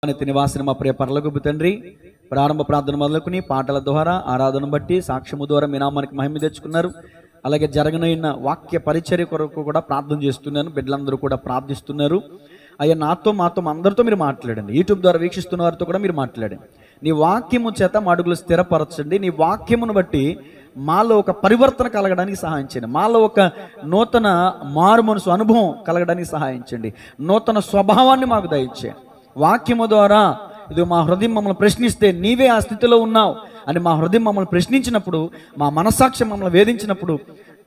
నివాసిన మా ప్రియ పరలోకపు తండ్రి, ప్రారంభ ప్రార్థన మొదలుకొని పాటల ద్వారా ఆరాధన బట్టి సాక్ష్యము ద్వారా మీ నామానికి మహిమ తెచ్చుకున్నారు. అలాగే జరగనైన వాక్య పరిచర్య కొరకు కూడా ప్రార్థన చేస్తున్నాను. బిడ్డలందరూ కూడా ప్రార్థిస్తున్నారు. అయ్యా, నాతో మాతో అందరితో మీరు మాట్లాడండి. యూట్యూబ్ ద్వారా వీక్షిస్తున్న వారితో కూడా మీరు మాట్లాడండి. నీ వాక్యము చేత మా అడుగులు స్థిరపరచండి. నీ వాక్యమును బట్టి మాలో ఒక పరివర్తన కలగడానికి సహాయం చేయండి. మాలో ఒక నూతన మారు మనసు అనుభవం కలగడానికి సహాయం చేయండి. నూతన స్వభావాన్ని మాకు దయచేయండి. వాక్యము ద్వారా ఇది మా హృదయం మమ్మల్ని ప్రశ్నిస్తే నీవే ఆ స్థితిలో ఉన్నావు అని మా హృదయం మమ్మల్ని ప్రశ్నించినప్పుడు, మా మనస్సాక్ష్యం మమ్మల్ని వేధించినప్పుడు,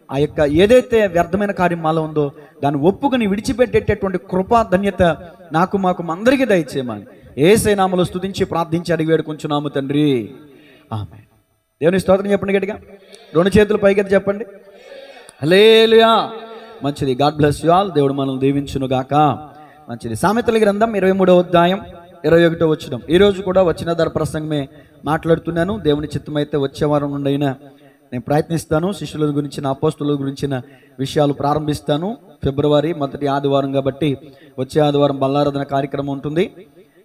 ఆ యొక్క ఏదైతే వ్యర్థమైన కార్యం మాలో ఉందో దాన్ని ఒప్పుకొని విడిచిపెట్టేటటువంటి కృపా ధన్యత నాకు మాకు అందరికీ దయచేయమని యేసయ్య నామములో స్తుతించి ప్రార్థించి అడిగి వేడుకొంచున్నాము తండ్రి, ఆమేన్. దేవుని స్తోత్రం చెప్పండి గట్టిగా. రెండు చేతులు పైకెత్తి చెప్పండి, హల్లెలూయా. మంచిది. God bless you all. దేవుడు మనల్ని దీవించును గాక. మంచిది. సామెతల గ్రంథం 23వ అధ్యాయం 21వ వచనం. ఈరోజు కూడా వచ్చిన ధర ప్రసంగమే మాట్లాడుతున్నాను. దేవుని చిత్తమైతే వచ్చే వారం నుండి అయినా నేను ప్రయత్నిస్తాను. శిష్యుల గురించిన, అపోస్తుల గురించిన విషయాలు ప్రారంభిస్తాను. ఫిబ్రవరి మొదటి ఆదివారం కాబట్టి వచ్చే ఆదివారం బల్లారాధన కార్యక్రమం ఉంటుంది.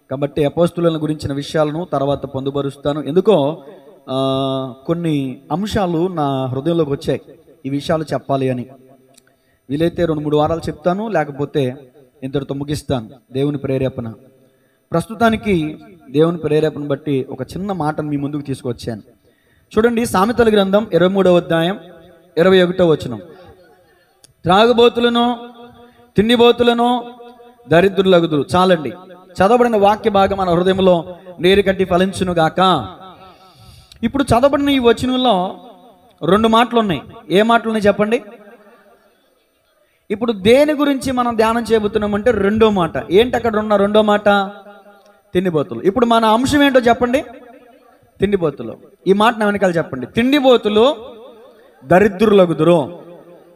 కాబట్టి అపోస్తులను గురించిన విషయాలను తర్వాత పొందుపరుస్తాను. ఎందుకో కొన్ని అంశాలు నా హృదయంలోకి వచ్చాయి, ఈ విషయాలు చెప్పాలి అని. వీలైతే 2-3 వారాలు చెప్తాను, లేకపోతే ఇంతటితో ముగిస్తాను. దేవుని ప్రేరేపణ. ప్రస్తుతానికి దేవుని ప్రేరేపణ బట్టి ఒక చిన్న మాటను మీ ముందుకు తీసుకొచ్చాను. చూడండి, సామెతల గ్రంథం 23వ అధ్యాయం 21వ వచనం. త్రాగుబోతులను, తిండిబోతులను దరిద్రులగుదురు. చాలండి. చదవబడిన వాక్య భాగం మన హృదయంలో నీరు కట్టి ఫలించునుగాక. ఇప్పుడు చదవబడిన ఈ వచనంలో 2 మాటలు ఉన్నాయి. ఏ మాటలు ఉన్నాయి చెప్పండి. ఇప్పుడు దేని గురించి మనం ధ్యానం చేయబోతున్నామంటే రెండో మాట. ఏంటి అక్కడ ఉన్న రెండో మాట? తిండిబోతులు. ఇప్పుడు మన అంశం ఏంటో చెప్పండి. తిండిబోతులు. ఈ మాట నా వెనకాల చెప్పండి. తిండిబోతులు దరిద్రులగుదురు.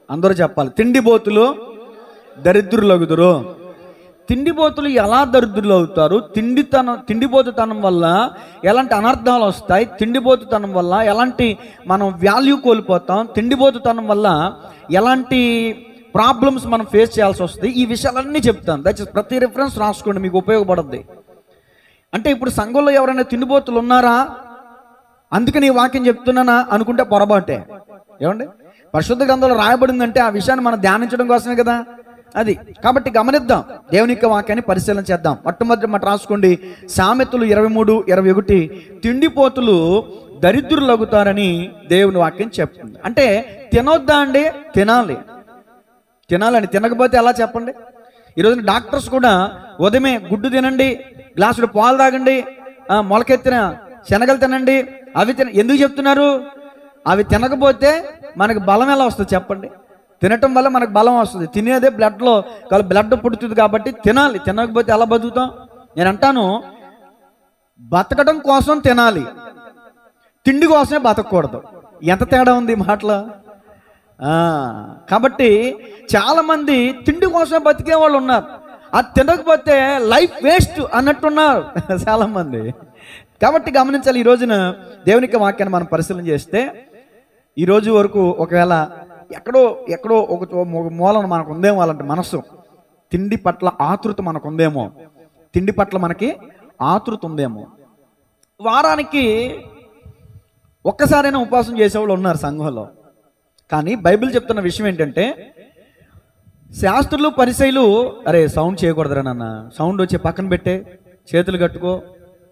అందరూ చెప్పాలి. తిండిబోతులు దరిద్రులగుదురు. తిండిబోతులు ఎలా దరిద్రులు అవుతారు? తిండిబోతుతనం వల్ల ఎలాంటి అనర్థాలు వస్తాయి? తిండిబోతుతనం వల్ల ఎలాంటి మనం వాల్యూ కోల్పోతాం? తిండిబోతుతనం వల్ల ఎలాంటి ప్రాబ్లమ్స్ మనం ఫేస్ చేయాల్సి వస్తుంది? ఈ విషయాలన్నీ చెప్తాను. దయచేసి ప్రతి రిఫరెన్స్ రాసుకోండి, మీకు ఉపయోగపడుద్ది. అంటే ఇప్పుడు సంఘంలో ఎవరైనా తిండిబోతులు ఉన్నారా, అందుకని ఈ వాక్యం చెప్తున్నానా అనుకుంటే పొరపాటే. ఏమండి, పరిశుద్ధ గ్రంథంలో రాయబడిందంటే ఆ విషయాన్ని మనం ధ్యానించడం కోసమే కదా అది. కాబట్టి గమనిద్దాం, దేవుని యొక్క వాక్యాన్ని పరిశీలన చేద్దాం. మొట్టమొదటి మాట రాసుకోండి. సామెతలు 23:21. తిండిపోతులు దరిద్రులగుతారని దేవుని వాక్యం చెప్తుంది. అంటే తినొద్దా అండి? తినాలని. తినకపోతే ఎలా చెప్పండి? ఈరోజు డాక్టర్స్ కూడా ఉదయమే గుడ్డు తినండి, గ్లాసులు పాలు తాగండి, మొలకెత్తిన శనగలు తినండి, అవి ఎందుకు చెప్తున్నారు? అవి తినకపోతే మనకు బలం ఎలా వస్తుంది చెప్పండి? తినటం వల్ల మనకు బలం వస్తుంది. తినేదే బ్లడ్ పుడుతుంది కాబట్టి తినాలి. తినకపోతే ఎలా బతుకుతాం? నేను అంటాను, బతకడం కోసం తినాలి, తిండి కోసమే బతకూడదు. ఎంత తేడా ఉంది మాటలో. కాబట్టి చాలామంది తిండి కోసమే బతికే వాళ్ళు ఉన్నారు. అది తినకపోతే లైఫ్ వేస్ట్ అన్నట్టున్నారు చాలామంది. కాబట్టి గమనించాలి. ఈ రోజున దేవునికి వాక్యాన్ని మనం పరిశీలన చేస్తే, ఈరోజు వరకు ఒకవేళ ఎక్కడో ఒక మూలన మనకు ఉందేమో అలాంటి మనసు, తిండి పట్ల ఆతృత మనకు ఉందేమో, తిండి పట్ల మనకి ఆతృత ఉందేమో. వారానికి ఒక్కసారైనా ఉపవాసం చేసేవాళ్ళు ఉన్నారు సంఘంలో. కానీ బైబిల్ చెప్తున్న విషయం ఏంటంటే, శాస్త్రులు పరిసయ్యులు అరే సౌండ్ చేయకూడదురా నాన్న, సౌండ్ వచ్చే పక్కన పెట్టే, చేతులు కట్టుకో,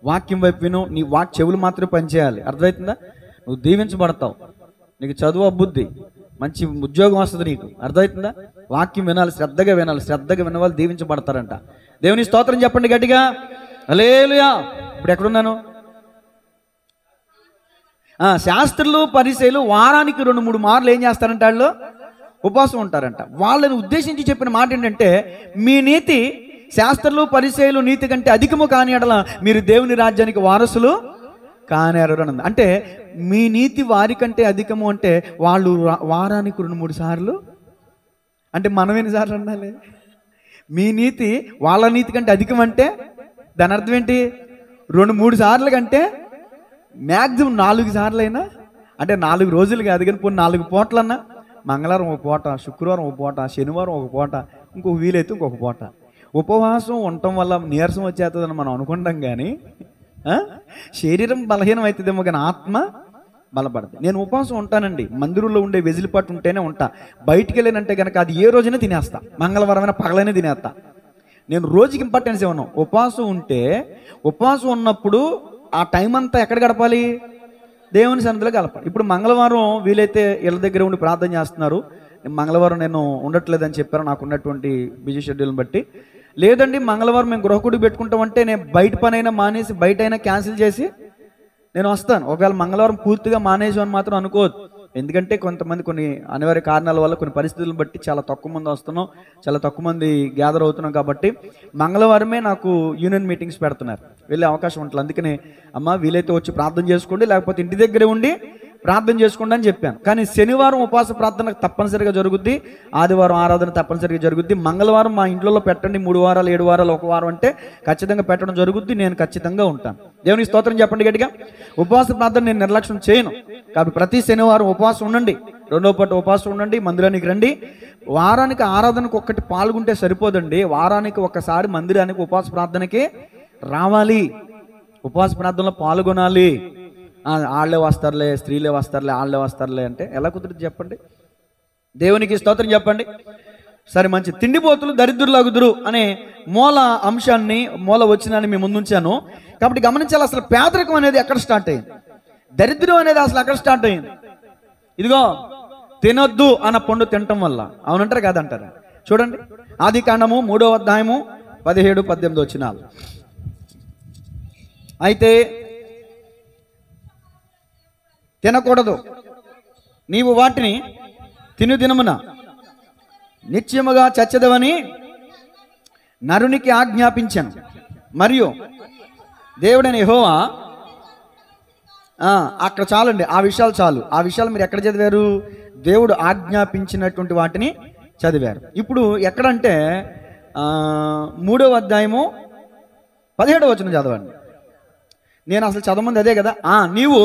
వాక్యం వైపు విను, నీ చెవులు మాత్రమే పనిచేయాలి. అర్థమవుతుందా? నువ్వు దీవించబడతావు, నీకు చదువు అబ్బుద్ది, మంచి ఉద్యోగం వస్తుంది నీకు. అర్థమవుతుందా? వాక్యం వినాలి, శ్రద్ధగా విన్న వాళ్ళు దీవించబడతారంట. దేవుని స్తోత్రం చెప్పండి గట్టిగా, హల్లెలూయా. ఇప్పుడు ఎక్కడున్నాను? శాస్త్రులు పరిసయ్యులు వారానికి 2-3 మార్లు ఏం చేస్తారంట? వాళ్ళు ఉపవాసం ఉంటారంట. వాళ్ళని ఉద్దేశించి చెప్పిన మాట ఏంటంటే, మీ నీతి శాస్త్రులు పరిసయ్యులు నీతి కంటే అధికము కాని ఎడల మీరు దేవుని రాజ్యానికి వారసులు కానేరు అని. అంటే మీ నీతి వారి కంటే అధికము అంటే వాళ్ళు వారానికి 2-3 సార్లు, అంటే మనం ఎన్నిసార్లు అనాలి? మీ నీతి వాళ్ళ నీతి కంటే అధికం అంటే దాని అర్థం ఏంటి? 2-3 సార్లు కంటే మ్యాక్సిమం 4 సార్లు అయినా, అంటే 4 రోజులు కాదు కానీ పోనీ 4 పూటలన్నా, మంగళవారం ఒక పూట, శుక్రవారం ఒక పూట, శనివారం ఒక పూట, ఇంకొక వీలైతే ఇంకొక పూట. ఉపవాసం ఉండటం వల్ల నీరసం వచ్చేస్తుందని మనం అనుకుంటాం, కానీ శరీరం బలహీనం అవుతుందేమో, కానీ ఆత్మ బలపడుతుంది. నేను ఉపవాసం ఉంటానండి, మందిరంలో ఉండే వెజిలిపాటు ఉంటేనే ఉంటా. బయటికి వెళ్ళానంటే కనుక అది ఏ రోజైనా తినేస్తా, మంగళవారమైన పగలైనా తినేస్తా. నేను రోజుకి ఇంపార్టెన్స్ ఇవ్వను. ఉపవాసం ఉంటే, ఉపవాసం ఉన్నప్పుడు ఆ టైం అంతా ఎక్కడ గడపాలి? దేవుని సన్నిధిలో గడపాలి. ఇప్పుడు మంగళవారం వీలైతే ఇళ్ళ దగ్గర ఉండి ప్రార్థన చేస్తున్నారు. మంగళవారం నేను ఉండట్లేదని చెప్పారు, నాకు ఉన్నటువంటి బిజీ షెడ్యూల్ని బట్టి. లేదండి మంగళవారం మేము గృహకుడి పెట్టుకుంటామంటే నేను బయట పని అయినా మానేసి, బయట అయినా క్యాన్సిల్ చేసి నేను వస్తాను. ఒకవేళ మంగళవారం పూర్తిగా మానేసి అని మాత్రం అనుకోవద్దు. ఎందుకంటే కొంతమంది కొన్ని అనివార్య కారణాల వల్ల, కొన్ని పరిస్థితులను బట్టి చాలా తక్కువ మంది వస్తున్నాం, చాలా తక్కువ మంది గ్యాదర్ అవుతున్నాం. కాబట్టి మంగళవారమే నాకు యూనియన్ మీటింగ్స్ పెడుతున్నారు, వెళ్ళే అవకాశం ఉంటుంది. అందుకనే అమ్మ వీలైతే వచ్చి ప్రార్థన చేసుకోండి, లేకపోతే ఇంటి దగ్గరే ఉండి ప్రార్థన చేసుకోండి అని చెప్పాను. కానీ శనివారం ఉపవాస ప్రార్థన తప్పనిసరిగా జరుగుద్ది, ఆదివారం ఆరాధన తప్పనిసరిగా జరుగుద్ది. మంగళవారం మా ఇంట్లో పెట్టండి, 3 వారాలు 7 వారాలు 1 వారం అంటే ఖచ్చితంగా పెట్టడం జరుగుద్ది. నేను ఖచ్చితంగా ఉంటాను. దేవునికి స్తోత్రం చెప్పండి గట్టిగా. ఉపవాస ప్రార్థన నేను నిర్లక్ష్యం చేయను. కాబట్టి ప్రతి శనివారం ఉపవాసం ఉండండి, 2వ పూట ఉపవాసం ఉండండి, మందిరానికి రండి. వారానికి ఆరాధనకు ఒక్కటి పాల్గొంటే సరిపోదండి, వారానికి ఒక్కసారి మందిరానికి ఉపవాస ప్రార్థనకి రావాలి, ఉపవాస ప్రార్థనలో పాల్గొనాలి. వాళ్ళే వస్తారులే, స్త్రీలే వస్తారులే, వాళ్ళే వస్తారులే అంటే ఎలా కుదురుతుంది చెప్పండి? దేవునికి స్తోత్రం చెప్పండి. సరే, మంచి తిండిపోతులు దరిద్రులాగుదురు అనే మూల అంశాన్ని, మూల వచనాన్ని మీ ముందుంచాను. కాబట్టి గమనించాలి, అసలు పేదరికం అనేది ఎక్కడ స్టార్ట్ అయింది, దరిద్రం అనేది అసలు ఎక్కడ స్టార్ట్ అయింది? ఇదిగో తినొద్దు అన్న పండు తినటం వల్ల. అవునంటారా కాదంటారా? చూడండి, ఆదికాండము 3వ అధ్యాయము 17-18 వచనాలు. అయితే తినకూడదు, నీవు వాటిని తిను దినమున నిత్యముగా చచ్చదవని నరునికి ఆజ్ఞాపించాను. మరియు దేవుడైన యెహోవా, అక్కడ చాలండి, ఆ విషయాలు చాలు. ఆ విషయాలు మీరు ఎక్కడ చదివారు? దేవుడు ఆజ్ఞాపించినటువంటి వాటిని చదివారు. ఇప్పుడు ఎక్కడంటే 3వ అధ్యాయము 17వ వచనం చదవండి. నేను అసలు చదవమంది అదే కదా. నీవు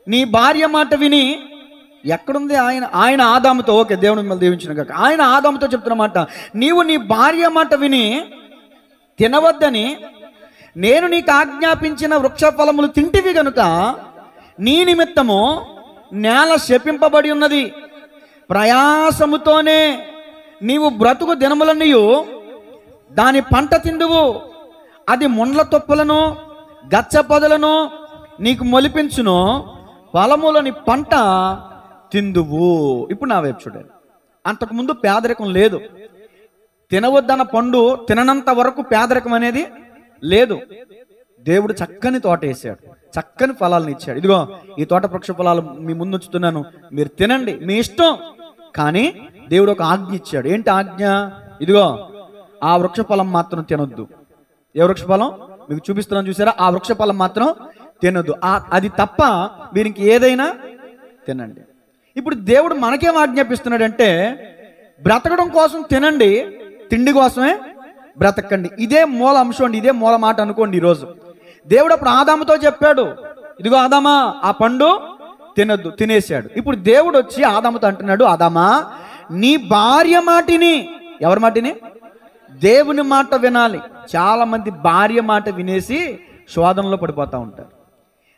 నీ భార్య మాట విని, ఎక్కడుంది? ఆయన ఆదాముతో, ఓకే దేవుని మిమ్మల్ని దీవించిన కాక, ఆయన ఆదాముతో చెప్తున్నమాట, నీవు నీ భార్య మాట విని తినవద్దని నేను నీకు ఆజ్ఞాపించిన వృక్ష ఫలములు తింటివి గనుక నీ నిమిత్తము నేల శపింపబడి ఉన్నది. ప్రయాసముతోనే నీవు బ్రతుకు దినములన్నయు దాని పంట తిందువు. అది ముండ్ల తొప్పులను గచ్చ పొదలను నీకు మొలిపించును, ఫలములని పంట తిందువు. ఇప్పుడు నా వైపు చూడండి. అంతకుముందు పేదరికం లేదు, తినవద్దన్న పండు తిననంత వరకు పేదరికం అనేది లేదు. దేవుడు చక్కని తోట వేసాడు, చక్కని ఫలాలను ఇచ్చాడు. ఇదిగో ఈ తోట వృక్ష ఫలాలు మీ ముందు ఉంచుతున్నాను, మీరు తినండి, మీ ఇష్టం. కానీ దేవుడు ఒక ఆజ్ఞ ఇచ్చాడు. ఏంటి ఆజ్ఞ? ఇదిగో ఆ వృక్ష ఫలం మాత్రం తినొద్దు. ఏ వృక్ష ఫలం మీకు చూపిస్తున్నాను చూసారా? ఆ వృక్ష ఫలం మాత్రం తినొద్దు, అది తప్ప మీరు ఇంక ఏదైనా తినండి. ఇప్పుడు దేవుడు మనకేం ఆజ్ఞాపిస్తున్నాడంటే, బ్రతకడం కోసం తినండి, తిండి కోసమే బ్రతకండి. ఇదే మూల అంశం అండి, ఇదే మూల మాట అనుకోండి. ఈరోజు దేవుడు అప్పుడు ఆదాముతో చెప్పాడు, ఇదిగో ఆదామా ఆ పండు తినొద్దు, తినేశాడు. ఇప్పుడు దేవుడు వచ్చి ఆదాముతో అంటున్నాడు, ఆదామా నీ భార్య మాటిని. ఎవరి మాటిని? దేవుని మాట వినాలి. చాలా మంది భార్య మాట వినేసి శోధనలో పడిపోతూ ఉంటారు.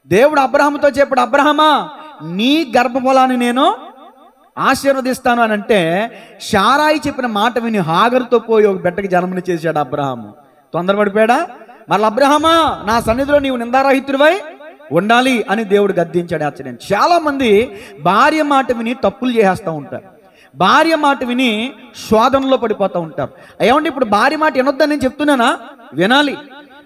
దేవుడు అబ్రహాముతో చెప్పాడు, అబ్రహమా నీ గర్భఫలాన్ని నేను ఆశీర్వదిస్తాను అని అంటే, శారాయి చెప్పిన మాట విని హాగరుతో పోయి ఒక బిడ్డకి జన్మని చేశాడు అబ్రహాము. తొందరపడిపోయాడా? మళ్ళీ అబ్రహమా నా సన్నిధిలో నీవు నిందారహితుడివై ఉండాలి అని దేవుడు గద్దించాడు. ఆశ్చర్యం. చాలా మంది భార్య మాట విని తప్పులు చేసేస్తూ ఉంటారు, భార్య మాట విని శోధనలో పడిపోతూ ఉంటారు. ఏమంటే ఇప్పుడు భార్య మాట వినొద్దని నేను చెప్తున్నానా? వినాలి.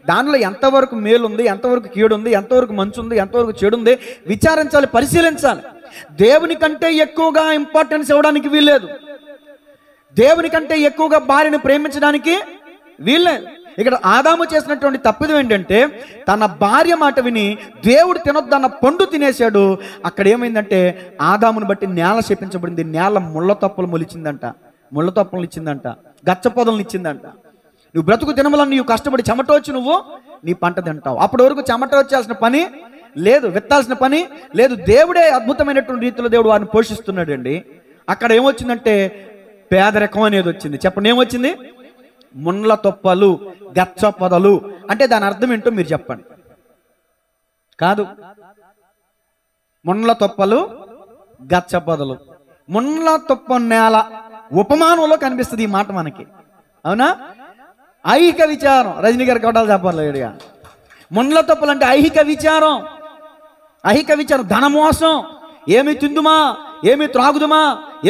దానిలో ఎంతవరకు మేలుంది, ఎంతవరకు కీడుంది, ఎంతవరకు మంచి ఉంది, ఎంతవరకు చెడు ఉంది విచారించాలి, పరిశీలించాలి. దేవుని కంటే ఎక్కువగా ఇంపార్టెన్స్ ఇవ్వడానికి వీల్లేదు, దేవుని కంటే ఎక్కువగా భార్యను ప్రేమించడానికి వీల్లేదు. ఇక్కడ ఆదాము చేసినటువంటి తప్పిదం ఏంటంటే, తన భార్య మాట విని దేవుడు తినొద్దన్న పండు తినేశాడు. అక్కడ ఏమైందంటే ఆదామును బట్టి నేల శపించబడింది. నేల ముళ్ళ తప్పులు మొలిచిందంట, ముళ్ళ తప్పులు ఇచ్చిందంట, గచ్చ పొదలను ఇచ్చిందంట. నువ్వు బ్రతుకు దినములను నీవు కష్టపడి చెమట వచ్చి నువ్వు నీ పంట తింటావు. అప్పటి వరకు చెమట వచ్చాల్సిన పని లేదు, విత్తాల్సిన పని లేదు. దేవుడే అద్భుతమైనటువంటి రీతిలో దేవుడు వారిని పోషిస్తున్నాడు అండి. అక్కడ ఏమొచ్చిందంటే పేదరికం అనేది వచ్చింది. చెప్పండి, ఏమొచ్చింది? ముండ్ల తొప్పలు, గచ్చ పొదలు అంటే దాని అర్థం ఏంటో మీరు చెప్పండి. కాదు, ముండ్ల తొప్పలు, గచ్చ పొదలు, ముండ్ల తొప్ప నేల ఉపమానంలో కనిపిస్తుంది ఈ మాట మనకి. అవునా? ఐహిక విచారం. రజనీ గారి కొట్టాలు చెప్పలేడుగా. ముండ్ల తొప్పలు అంటే ఐహిక విచారం. ఐహిక విచారం, ధనమోసం, ఏమి తిందుమా, ఏమి త్రాగుదుమా,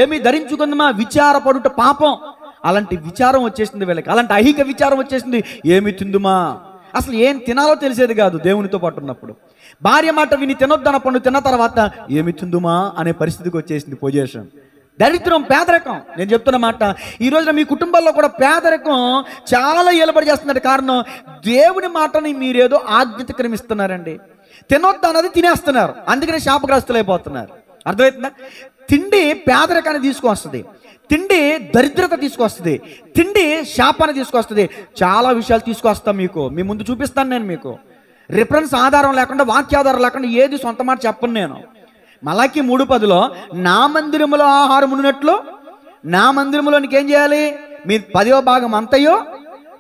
ఏమి ధరించుకుందుమా, విచారపడుట పాపం. అలాంటి విచారం వచ్చేసింది వీళ్ళకి. అలాంటి ఐహిక విచారం వచ్చేసింది. ఏమి తిందుమా, అసలు ఏం తినాలో తెలిసేది కాదు దేవునితో పాటు ఉన్నప్పుడు. భార్య మాట విని తినొద్దన్న పండు తిన్న తర్వాత ఏమి తిందుమా అనే పరిస్థితికి వచ్చేసింది పొజిషన్. దరిద్రం, పేదరికం. నేను చెప్తున్న మాట, ఈ రోజున మీ కుటుంబాల్లో కూడా పేదరికం చాలా ఏలుబడి చేస్తున్నట్టు కారణం దేవుని మాటని మీరేదో ఆజ్ఞాతిక్రమిస్తున్నారండి. తినొద్దు అన్నది తినేస్తున్నారు, అందుకని శాపగ్రస్తులు అయిపోతున్నారు. అర్థమవుతుందా? తిండి పేదరికాన్ని తీసుకొస్తుంది, తిండి దరిద్రత తీసుకొస్తుంది, తిండి శాపాన్ని తీసుకొస్తుంది. చాలా విషయాలు తీసుకొస్తాం, మీకు మీ ముందు చూపిస్తాను నేను. మీకు రిఫరెన్స్ ఆధారం లేకుండా, వాక్యాధారం లేకుండా ఏది సొంత మాట చెప్పను నేను. మలాకి 3:10 నా మందిరములో ఆహారం ఉన్నట్లు, నా మందిరములోనికి ఏం చేయాలి? మీరు 10వ భాగం అంతయో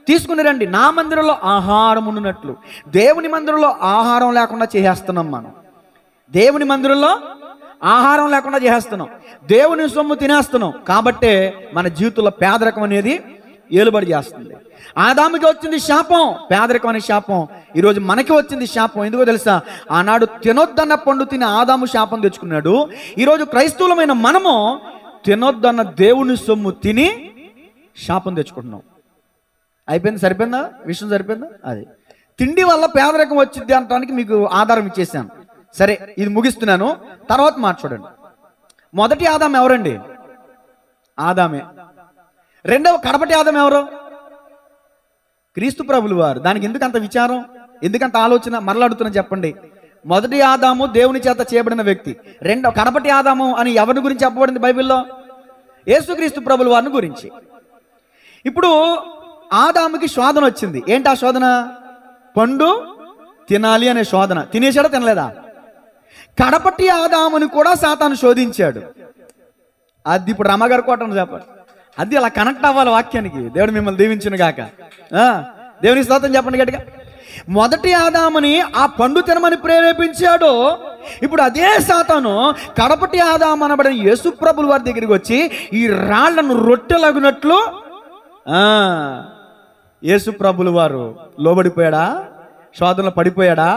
తీసుకుని రండి. నా మందిరంలో ఆహారం ఉన్నట్లు. దేవుని మందిరంలో ఆహారం లేకుండా చేసేస్తున్నాం మనం. దేవుని మందిరంలో ఆహారం లేకుండా చేసేస్తున్నాం, దేవుని సొమ్ము తినేస్తున్నాం. కాబట్టే మన జీవితంలో పేదరికం అనేది ఏలుబడి చేస్తుంది. ఆదాముకి వచ్చింది శాపం, పేదరికం అనే శాపం. ఈరోజు మనకి వచ్చింది శాపం. ఎందుకో తెలుసా? ఆనాడు తినొద్దన్న పండు తిని ఆదాము శాపం తెచ్చుకున్నాడు. ఈరోజు క్రైస్తవులమైన మనము తినొద్దన్న దేవుని సొమ్ము తిని శాపం తెచ్చుకుంటున్నాం. అయిపోయింది, సరిపోయిందా? విషయం సరిపోయిందా? అది తిండి వల్ల పేదరికం వచ్చింది అనడానికి మీకు ఆధారం ఇచ్చేసాను. సరే, ఇది ముగిస్తున్నాను, తర్వాత మాట చూడండి. మొదటి ఆదాం ఎవరండి? ఆదామే. రెండవ కడపటి ఆదాం ఎవరు? క్రీస్తు ప్రభులు వారు. దానికి ఎందుకు అంత విచారం, ఎందుకంత ఆలోచన? మరలాడుతున్నా చెప్పండి. మొదటి ఆదాము దేవుని చేత చేయబడిన వ్యక్తి. రెండవ కడపటి ఆదాము అని ఎవరి గురించి చెప్పబడింది బైబిల్లో? యేసుక్రీస్తు ప్రభులు వారిని గురించి. ఇప్పుడు ఆదాముకి శోధన వచ్చింది. ఏంటి ఆ శోధన? పండు తినాలి అనే శోధన. తినేశాడా, తినలేదా? కడపటి ఆదాముని కూడా సాతాను శోధించాడు. అది ఇప్పుడు రమ్మగారు కోటను చెప్పండి. అది అలా కనెక్ట్ అవ్వాలి వాక్యానికి. దేవుడు మిమ్మల్ని దీవించును గాక. దేవుని స్తోత్రం చెప్పండి గట్టిగా. మొదటి ఆదాముని ఆ పండు తినమని ప్రేరేపించాడు. ఇప్పుడు అదే సాతాను కడపటి ఆదాము అనబడిన యేసు ప్రభుల వారి దగ్గరికి వచ్చి ఈ రాళ్లను రొట్టెలగునట్లు యేసు ప్రభుల వారు లోబడిపోయాడా? శోధనలో పడిపోయాడా?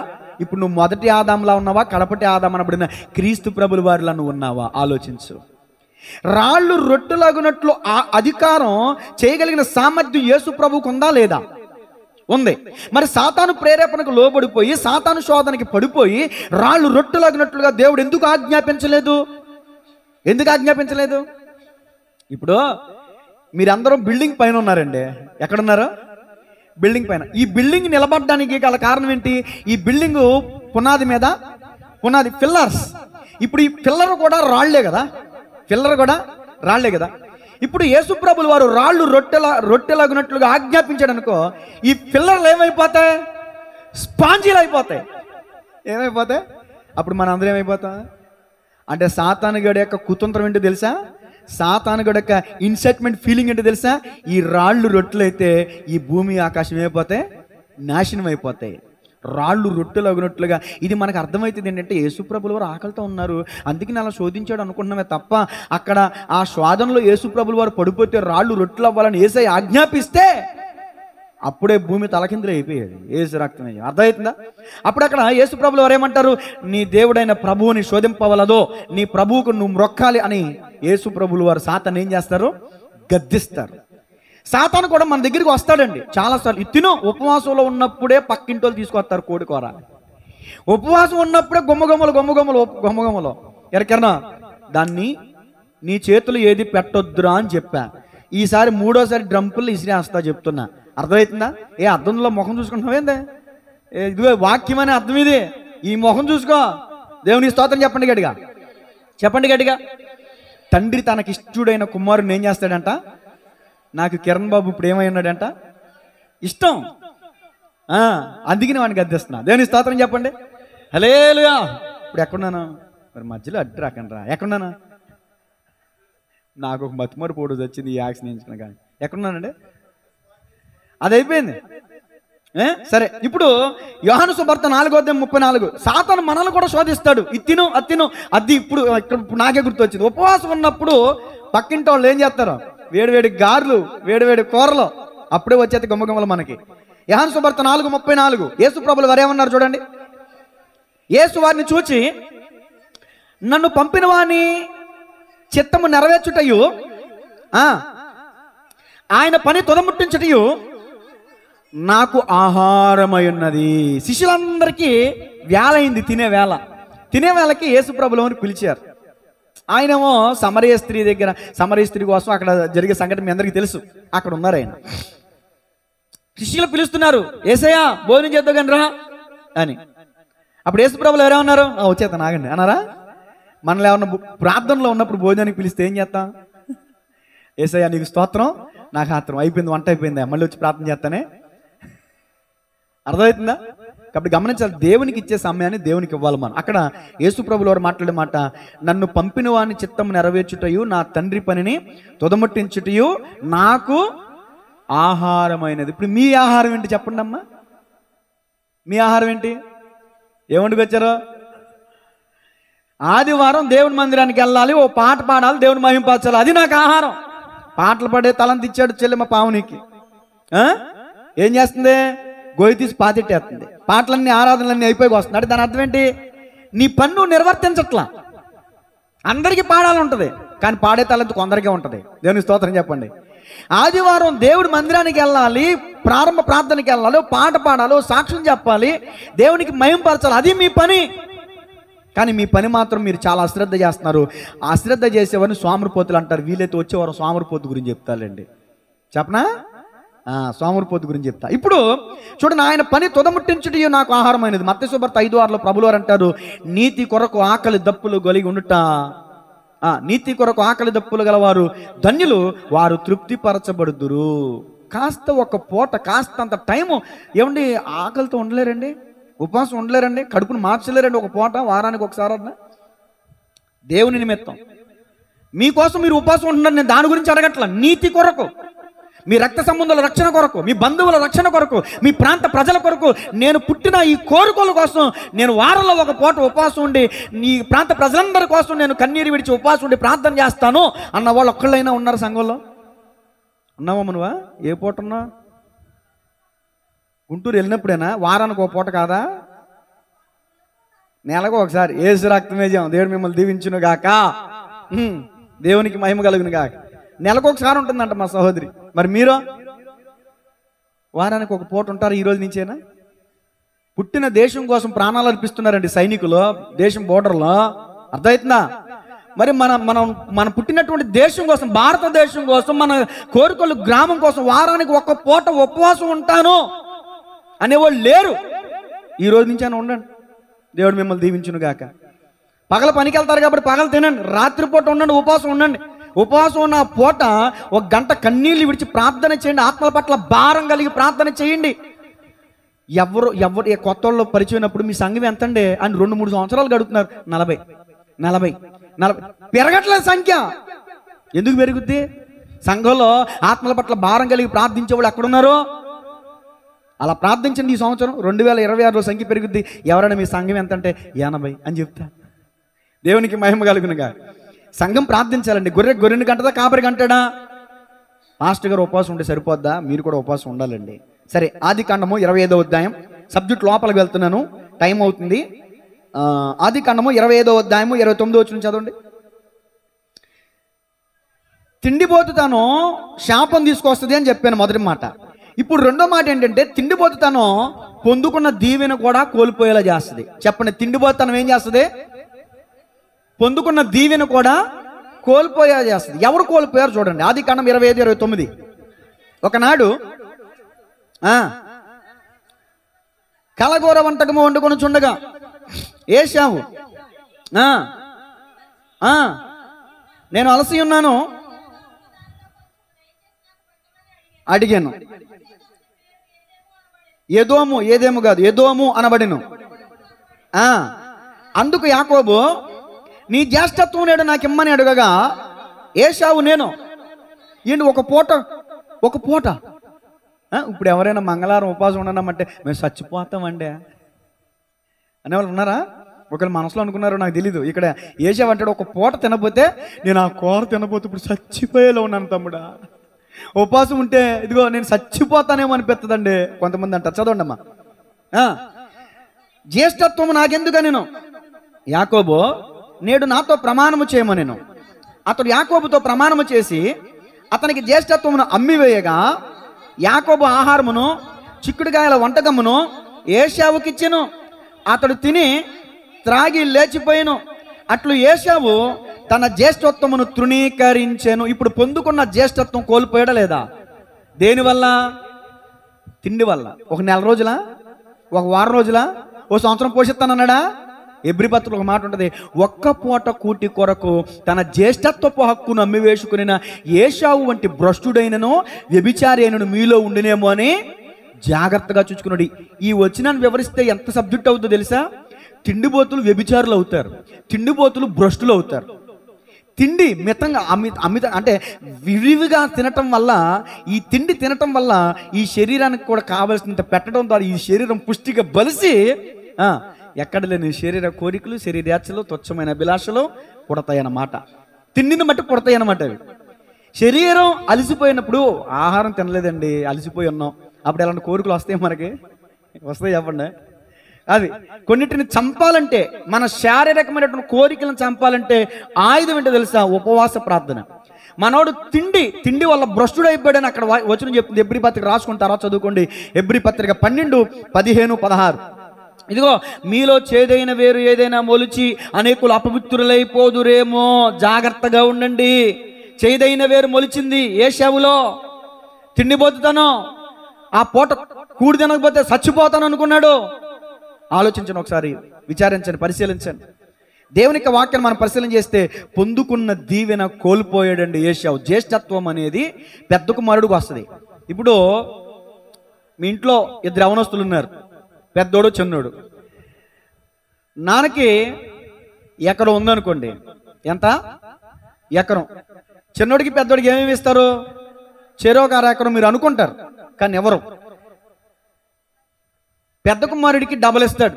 ఇప్పుడు నువ్వు మొదటి ఆదాంలా ఉన్నావా, కడపటి ఆదాం అనబడిన క్రీస్తు ప్రభుల వారిలా నువ్వు ఉన్నావా? ఆలోచించు. రాళ్ళు రొట్టెలాగునట్లు ఆ అధికారం చేయగలిగిన సామర్థ్యం యేసు ప్రభువుకు ఉందా లేదా? ఉంది. మరి సాతాను ప్రేరేపణకు లోబడిపోయి, సాతాను శోధనకి పడిపోయి రాళ్ళు రొట్టెలాగినట్లుగా దేవుడు ఎందుకు ఆజ్ఞాపించలేదు? ఎందుకు ఆజ్ఞాపించలేదు? ఇప్పుడు మీరందరూ బిల్డింగ్ పైన ఉన్నారండి. ఎక్కడున్నారు? బిల్డింగ్ పైన. ఈ బిల్డింగ్ నిలబడడానికి గల కారణం ఏంటి? ఈ బిల్డింగ్ పునాది మీద, పునాది పిల్లర్స్. ఇప్పుడు ఈ పిల్లర్ కూడా రాళ్లే కదా, పిల్లర్ కూడా రాళ్లే కదా. ఇప్పుడు యేసుప్రభులు వారు రాళ్ళు రొట్టెలాగినట్లుగా ఆజ్ఞాపించాడు అనుకో, ఈ పిల్లర్లు ఏమైపోతాయి? స్పాంజీలు అయిపోతాయి. ఏమైపోతాయి? అప్పుడు మన అందరం ఏమైపోతాం? అంటే సాతానుగాడి యొక్క కుతంత్రం ఏంటో తెలుసా? సాతానుగాడి యొక్క ఇన్సెట్మెంట్ ఫీలింగ్ ఏంటో తెలుసా? ఈ రాళ్ళు రొట్టెలు అయితే ఈ భూమి ఆకాశం ఏమైపోతాయి? నాశనం అయిపోతాయి. రాళ్ళు రొట్టెలగినట్లుగా. ఇది మనకు అర్థమవుతుంది ఏంటంటే యేసుప్రభులు వారు ఆకలితో ఉన్నారు, అందుకని అలా శోధించాడు అనుకుంటున్నామే తప్ప, అక్కడ ఆ శోధనలో యేసుప్రభులు వారు పడిపోతే రాళ్ళు రొట్టెలు అవ్వాలని యేసయ్య ఆజ్ఞాపిస్తే అప్పుడే భూమి తలకిందులు అయిపోయేది. యేసు రక్తమే. అర్థమవుతుందా? అప్పుడు అక్కడ యేసుప్రభులు వారు ఏమంటారు? నీ దేవుడైన ప్రభువుని శోధింపవలదో, నీ ప్రభువుకు నువ్వు మొక్కాలి అని యేసుప్రభులు వారు సాతాను ఏం చేస్తారు? గద్దిస్తారు. సాతాను కూడా మన దగ్గరికి వస్తాడండి చాలాసార్లు. తిను ఉపవాసంలో ఉన్నప్పుడే పక్కింటోళ్ళు తీసుకొస్తారు కోడికూర. ఉపవాసం ఉన్నప్పుడే గుమ్మగుమ్మలు ఎరకన్నా దాన్ని నీ చేతులు ఏది పెట్టొద్దురా అని చెప్పా. ఈసారి మూడోసారి డ్రంపులు ఇసిరేస్తా చెప్తున్నా. అర్థమవుతుందా? ఏ అర్థంలో ముఖం చూసుకుంటున్నావేందే? ఇదిగో వాక్యం అనే అర్థం ఇది. ఈ ముఖం చూసుకో. దేవుని స్తోత్రం చెప్పండి గట్టిగా, చెప్పండి గట్టిగా. తండ్రి తనకిష్టుడైన కుమారుని ఏం చేస్తాడంట? నాకు కిరణ్ బాబు ఇప్పుడు ఏమై ఉన్నాడంట? ఇష్టం. అందుకని వాడిని గద్దిస్తున్నా. దేవుని స్తోత్రం చెప్పండి. హల్లెలూయా. ఇప్పుడు ఎక్కడున్నాను? మరి మధ్యలో అడ్డు రాకండి. ఎక్కడున్నాను? నాకు ఒక మతిమరు పోడు వచ్చింది ఈ యాక్సిడెంట్ కానీ. ఎక్కడున్నానండి? అది అయిపోయింది. సరే, ఇప్పుడు యోహాను సువార్త 4:34 సాతాను మనల్ని కూడా శోధిస్తాడు. ఇది తిను, అది తిను, అది ఇప్పుడు నాకే గుర్తొచ్చింది. ఉపవాసం ఉన్నప్పుడు పక్కింటి వాళ్ళు ఏం చేస్తారు? వేడివేడి గారెలు, వేడివేడి కూరలు అప్పుడే వచ్చేది గుమ్మగుమ్మలు మనకి. యోహాను సువార్త 4:34 యేసు ప్రభులు వారు ఏమన్నారు చూడండి. యేసు వారిని చూచి, నన్ను పంపిన వాని చిత్తము నెరవేర్చుటయు ఆయన పని తుదముట్టించుటయు నాకు ఆహారమై ఉన్నది. శిష్యులందరికీ వేళ అయింది, తినే వేళకి యేసు ప్రభువుని పిలిచారు. ఆయనేమో సమరయ స్త్రీ దగ్గర, సమరయ స్త్రీ కోసం అక్కడ జరిగే సంఘటన మీ అందరికీ తెలుసు. అక్కడ ఉన్నారు ఆయన. శిష్యులు పిలుస్తున్నారు, యేసయ్యా భోజనం చేద్దాం కానీ రా అని. అప్పుడు యేసు ప్రభువులు ఎవరేమన్నారు? వచ్చేత నాగండి అన్నారా? మనలో ఏమన్నా ప్రార్థనలో ఉన్నప్పుడు భోజనానికి పిలిస్తే ఏం చేస్తాం? యేసయ్యా నీకు స్తోత్రం, నాకు ఆత్రం అయిపోయింది, వంట అయిపోయిందా, మళ్ళీ వచ్చి ప్రార్థన చేస్తానే. అర్థమవుతుందా? కాబట్టి గమనించాలి, దేవునికి ఇచ్చే సమయాన్ని దేవునికి ఇవ్వాలి మనం. అక్కడ యేసు ప్రభువుల వారు మాట్లాడే మాట, నన్ను పంపిన వాని చిత్తము నెరవేర్చుటయు నా తండ్రి పనిని తుదముట్టించుటయు నాకు ఆహారమైనది. ఇప్పుడు మీ ఆహారం ఏంటి చెప్పండి అమ్మా? మీ ఆహారం ఏంటి? ఏమంటికి వచ్చారు? ఆదివారం దేవుని మందిరానికి వెళ్ళాలి, ఓ పాట పాడాలి, దేవుని మహింపరచాలి, అది నాకు ఆహారం. పాటలు పాడే తలంత ఇచ్చాడు చెల్లెమ్మ పావునికి. ఏం చేస్తుంది? గొయ్యి తీసి పాతిట్టేస్తుంది. పాటలన్నీ, ఆరాధనలన్నీ అయిపోయి వస్తుంది. అంటే దాని అర్థం ఏంటి? నీ పన్ను నిర్వర్తించట్లా. అందరికీ పాడాలి ఉంటుంది, కానీ పాడే తలంత కొందరికే ఉంటుంది. దేవుని స్తోత్రం చెప్పండి. ఆదివారం దేవుడి మందిరానికి వెళ్ళాలి, ప్రారంభ ప్రార్థనకి వెళ్ళాలి, పాట పాడాలి, సాక్ష్యం చెప్పాలి, దేవునికి మహింపరచాలి, అది మీ పని. కానీ మీ పని మాత్రం మీరు చాలా అశ్రద్ధ చేస్తున్నారు. అశ్రద్ధ చేసేవారిని సోమరిపోతులు అంటారు. వీలైతే వచ్చేవారు సోమరిపోతు గురించి చెప్తారండి. చెప్పనా? సోమరిపోతు గురించి చెప్తా. ఇప్పుడు చూడండి, ఆయన పని తుదముట్టించుట నాకు ఆహారమైనది. మత్తయి సువార్త 5:6 ప్రభువులు వారు అంటారు, నీతి కొరకు ఆకలి దప్పులు కలిగి ఉండుట, నీతి కొరకు ఆకలి దప్పులు గలవారు ధన్యులు, వారు తృప్తిపరచబడుదురు. కాస్త ఒక పూట, కాస్త అంత టైము ఏమండి ఆకలితో ఉండలేరండి, ఉపవాసం ఉండలేరండి, కడుపును మార్చలేరండి. ఒక పూట వారానికి ఒకసారి అన్న దేవుని నిమిత్తం మీకోసం మీరు ఉపవాసం ఉంటున్నారు. నేను దాని గురించి అడగట్ల. నీతి కొరకు, మీ రక్త సంబంధాల రక్షణ కొరకు, మీ బంధువుల రక్షణ కొరకు, మీ ప్రాంత ప్రజల కొరకు, నేను పుట్టిన ఈ కోరికల కోసం నేను వారంలో ఒక పూట ఉపవాసం ఉండి ఈ ప్రాంత ప్రజలందరి కోసం నేను కన్నీరు విడిచి ఉపవాసం ఉండి ప్రార్థన చేస్తాను అన్న వాళ్ళు ఒక్కళ్ళైనా ఉన్నారు సంఘంలో? ఉన్నావమ్మ నువ్వా? ఏ పూట ఉన్నా? గుంటూరు వెళ్ళినప్పుడేనా? వారానికి ఒక పూట కాదా? నెలకు ఒకసారి ఏసు రక్తమేజం దేవుడు మిమ్మల్ని దీవించును గాక, దేవునికి మహిమ కలుగును గాక. నెలకు ఒకసారి ఉంటుందంట మా సహోదరి. మరి మీరు వారానికి ఒక పూట ఉంటారు ఈ రోజు నుంచేనా? పుట్టిన దేశం కోసం ప్రాణాలు అర్పిస్తున్నారండి సైనికులు దేశం బోర్డర్లో. అర్థమవుతుందా? మరి మన పుట్టినటువంటి దేశం కోసం, భారతదేశం కోసం, మన కోరికలు గ్రామం కోసం వారానికి ఒక పూట ఉపవాసం ఉంటాను అనేవాళ్ళు లేరు. ఈ రోజు నుంచి అని ఉండండి, దేవుడు మిమ్మల్ని దీవించును గాక. పగల పనికి వెళ్తారు కాబట్టి పగలు తినండి, రాత్రిపూట ఉండండి, ఉపవాసం ఉండండి. ఉపవాసం ఉన్న పూట ఒక గంట కన్నీళ్ళు విడిచి ప్రార్థన చేయండి, ఆత్మల పట్ల భారం కలిగి ప్రార్థన చేయండి. ఎవరు కొత్త వాళ్ళు పరిచయమైనప్పుడు మీ సంఘం ఎంతండి అని 2-3 సంవత్సరాలు గడుపుతున్నారు. 40 పెరగట్లేదు సంఖ్య. ఎందుకు పెరుగుద్ది? సంఘంలో ఆత్మల పట్ల భారం కలిగి ప్రార్థించే వాళ్ళు ఎక్కడున్నారు? అలా ప్రార్థించండి. ఈ సంవత్సరం 2026లో సంఖ్య పెరుగుద్ది. ఎవరైనా మీ సంఘం ఎంత అంటే 80 అని చెప్తా. దేవునికి మహిమ కలుగునుగా. సంఘం ప్రార్థించాలండి. గొర్రెని గంటదా, కాపరి గంటడా? మాస్టర్ గారు ఉపవాసం ఉంటే సరిపోద్దా? మీరు కూడా ఉపవాసం ఉండాలండి. సరే, ఆదికాండము 25వ అధ్యాయం. సబ్జెక్ట్ లోపలికి వెళ్తున్నాను, టైం అవుతుంది. ఆదికాండము 25వ అధ్యాయము 29వ వచనం చదవండి. తిండిపోతుతాను శాపం తీసుకొస్తుంది అని చెప్పాను మొదటి మాట. ఇప్పుడు రెండో మాట ఏంటంటే, తిండిపోతుతాను పొందుకున్న దీవెన కూడా కోల్పోయేలా చేస్తుంది. చెప్పండి, తిండిపోతుతాను ఏం చేస్తుంది? పొందుకున్న దీవెన కూడా కోల్పోయేలా చేస్తుంది. ఎవరు కోల్పోయారు చూడండి. ఆదికాండం 25:29. ఒకనాడు కలగూర వంటకము వండుకొని చుండగా ఏశావు, నేను అలసి ఉన్నాను అడిగాను. ఏదేము కాదు, ఎదోము అనబడిను. అందుకు యాకోబు, నీ జ్యేష్ఠత్వం నేడు నాకు ఇమ్మని అడగగా ఏశావు, నేను ఏంటి ఒక పూట ఇప్పుడు ఎవరైనా మంగళవారం ఉపవాసం ఉండమంటే మేము చచ్చిపోతామండి అనేవాళ్ళు ఉన్నారా? ఒకళ్ళు మనసులో అనుకున్నారు, నాకు తెలీదు. ఇక్కడ ఏషావు అంటాడు, ఒక పూట తినపోతే నేను ఆ కూర తినపోతే ఇప్పుడు చచ్చిపోయేలా ఉన్నాను తమ్ముడా. ఉపవాసం ఉంటే ఇదిగో నేను చచ్చిపోతానేమో అనిపిస్తుందండి కొంతమంది అంటారు. చదవండి అమ్మా. జ్యేష్ఠత్వము నాకెందుక నేను, యాకోబు నేడు నాతో ప్రమాణము చేయమో నేను. అతడు యాకోబుతో ప్రమాణము చేసి అతనికి జ్యేష్ఠత్వమును అమ్మివేయగా యాకోబు ఆహారమును చిక్కుడుగాయల వంటకమును ఏశావుకిచ్చెను. అతడు తిని త్రాగి లేచిపోయాను. అట్లు ఏశావు తన జ్యేష్ఠత్వమును తృణీకరించెను. ఇప్పుడు పొందుకున్న జ్యేష్ఠత్వం కోల్పోయాడా లేదా? దేనివల్ల? తిండి వల్ల. ఒక నెల రోజులా, ఒక వారం రోజులా, ఓ సంవత్సరం పోషిస్తానన్నాడా? ఎబ్రీ పత్రికలో ఒక మాట ఉంటుంది, ఒక్క పూట కూటి కొరకు తన జ్యేష్ఠత్వపు హక్కును అమ్మివేసుకుని ఏశావు వంటి భ్రష్టుడైనను వ్యభిచారి అయినను మీలో ఉండినేమో అని జాగ్రత్తగా చూసుకున్నాడు. ఈ వచనాన్ని వివరిస్తే ఎంత సబ్జెక్ట్ అవుతుందో తెలుసా? తిండిబోతులు వ్యభిచారులు అవుతారు, తిండిబోతులు భ్రష్టులు అవుతారు. తిండి మితంగా అమిత అంటే విరివిగా తినటం వల్ల, ఈ తిండి తినటం వల్ల ఈ శరీరానికి కూడా కావలసినంత పెట్టడం ద్వారా ఈ శరీరం పుష్టిగా బలిసి ఎక్కడ లేని శరీర కోరికలు, శరీరాచలు, తుచ్చమైన అభిలాషలు పుడతాయన్నమాట. తిండిని బట్టి పుడతాయన్నమాట అవి. శరీరం అలసిపోయినప్పుడు ఆహారం తినలేదండి, అలసిపోయి ఉన్నాం, అప్పుడు ఎలాంటి కోరికలు వస్తాయి మనకి? వస్తాయి చెప్పండి. అది కొన్నిటిని చంపాలంటే, మన శారీరకమైనటువంటి కోరికలను చంపాలంటే ఆయుధం ఏంటో తెలుసా? ఉపవాస ప్రార్థన. మనోడు తిండి వల్ల భ్రష్టుడు అయిపోయాడని అక్కడ వచనం చెప్తుంది. ఎబ్రీ పత్రిక రాసుకుంటారా? చదువుకోండి. ఎబ్రీ పత్రిక 12, 15, 16. ఇదిగో మీలో చేదైన వేరు ఏదైనా మొలిచి అనేకులు అపవిత్రులైపోదురేమో, జాగ్రత్తగా ఉండండి. చేదైన వేరు మొలిచింది ఏశావులో, తిండిపోతుతాను, ఆ పూట కూడి తినకపోతే చచ్చిపోతాను అనుకున్నాడు. ఆలోచించండి ఒకసారి, విచారించండి, పరిశీలించండి. దేవునికి వాక్యాన్ని మనం పరిశీలన చేస్తే పొందుకున్న దీవెన కోల్పోయాడండి ఏశావు. జ్యేష్ఠత్వం అనేది పెద్ద కుమారుడికి వస్తుంది. ఇప్పుడు మీ ఇంట్లో ఇద్దరు యవనస్తులు ఉన్నారు, పెద్దోడు చిన్నోడు. నాన్నకి ఎకరం ఉందనుకోండి, ఎంత? ఎకరం. చిన్నోడికి పెద్దోడికి ఏమేమి ఇస్తారు? చెరొక ఎకరం మీరు అనుకుంటారు, కానీ ఎవరు? పెద్ద కుమారుడికి డబల్ ఇస్తాడు.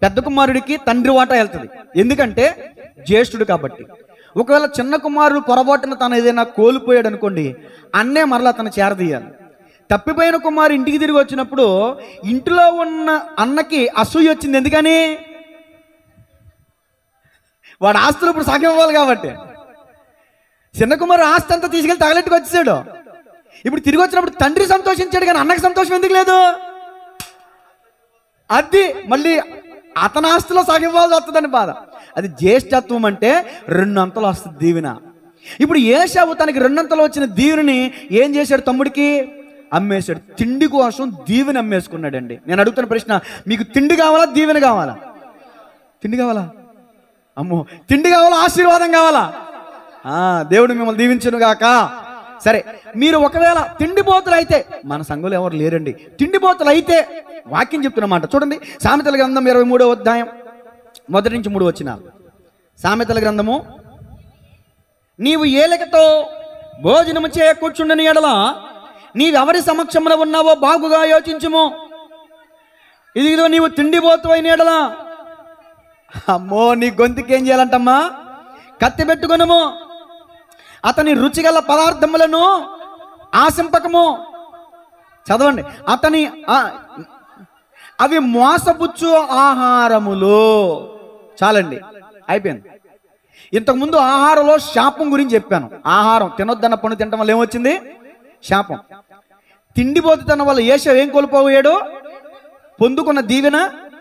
పెద్ద కుమారుడికి తండ్రి వాటా వెళ్తుంది, ఎందుకంటే జ్యేష్ఠుడు కాబట్టి. ఒకవేళ చిన్న కుమారుడు పొరపాటున తను ఏదైనా కోల్పోయాడు అనుకోండి, అన్నే మరలా తను చేరదీయాలి. తప్పిపోయిన కుమారు ఇంటికి తిరిగి వచ్చినప్పుడు ఇంటిలో ఉన్న అన్నకి అసూయ వచ్చింది. ఎందుకని? వాడు ఆస్తులు ఇప్పుడు సగం ఇవ్వాలి కాబట్టి. చిన్న కుమారు ఆస్తి అంతా తీసుకెళ్ళి తగలెట్టుకు వచ్చేసాడు. ఇప్పుడు తిరిగి వచ్చినప్పుడు తండ్రి సంతోషించాడు, కానీ అన్నకి సంతోషం ఎందుకు లేదు? అది మళ్ళీ అతని ఆస్తిలో సగం ఇవ్వాల్సి వస్తుందని బాధ. అది జ్యేష్ఠత్వం అంటే 2 అంతలు వస్తుంది దీవెన. ఇప్పుడు ఏశావు తనకి 2 అంతలు వచ్చిన దీవెని ఏం చేశాడు? తమ్ముడికి అమ్మేశాడు. తిండి కోసం దీవెని అమ్మేసుకున్నాడండి. నేను అడుగుతున్న ప్రశ్న, మీకు తిండి కావాలా, దీవెన కావాలా? తిండి కావాలా? అమ్మో, తిండి కావాలా, ఆశీర్వాదం కావాలా? దేవుడు మిమ్మల్ని దీవించును గాక. సరే, మీరు ఒకవేళ తిండిపోతులు అయితే, మన సంఘంలో ఎవరు లేరండి, తిండిపోతులు అయితే వాక్యం చెప్తున్నమాట. చూడండి, సామెతల గ్రంథం 23వ అధ్యాయం 1 నుంచి 3 వచనాలు. సామెతల గ్రంథము, నీవు ఏలికతో భోజనము చేయ కూర్చుండని ఎడల నీవెవరి సమక్షంలో ఉన్నావో బాగుగా యోచించుము. ఇదిగో నీవు తిండిపోతు అయిన ఎడల, అమ్మో, నీ గొంతుకి ఏం చేయాలంటమ్మా? కత్తి పెట్టుకొనుము. అతని రుచిగల పదార్థములను ఆశింపకము. చదవండి, అతని అవి మోసపుచ్చు ఆహారములు. చాలండి, అయిపోయింది. ఇంతకుముందు ఆహారంలో శాపం గురించి చెప్పాను. ఆహారం తినొద్దన్న పన్ను తినడం వల్ల ఏమొచ్చింది? శాపం. తిండిపోతున్న వల్ల ఏశావు ఏం కోల్పోయాడు? పొందుకున్న దీవెన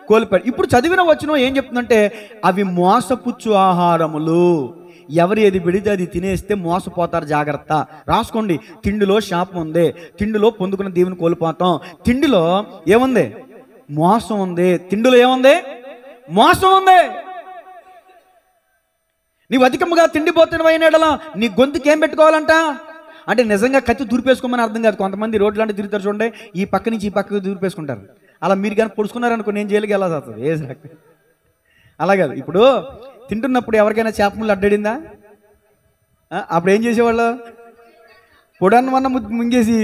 కోల్పోయాడు. ఇప్పుడు చదివిన వచనం ఏం చెప్తుందంటే, అవి మోసపుచ్చు ఆహారములు. ఎవరు ఏది పెడితే అది తినేస్తే మోసపోతారు, జాగ్రత్త. రాసుకోండి, తిండిలో శాపం ఉంది, తిండిలో పొందుకున్న దీవెన కోల్పోతాం. తిండిలో ఏముంది? మోసం ఉంది. తిండిలో ఏముంది? మోసం ఉంది. నీవు అధికముగా తిండిపోతున్నవైన ఎడల నీ గొంతుకి ఏం పెట్టుకోవాలంట? అంటే నిజంగా కత్తి దూరిపేసుకోమని అర్థం కాదు. కొంతమంది రోడ్లు అంటే తిరుగుతారు చూడండి, ఈ పక్క నుంచి ఈ పక్కకు దూరిపేసుకుంటారు. అలా మీరు కానీ పొడుచుకున్నారనుకో, నేను జైలుకి వెళ్ళాల్సి వస్తుంది. అలా కాదు. ఇప్పుడు తింటున్నప్పుడు ఎవరికైనా చేప ముళ్ళు అడ్డాడిందా? అప్పుడు ఏం చేసేవాళ్ళు? పొడన్నమన్న ముంగేసి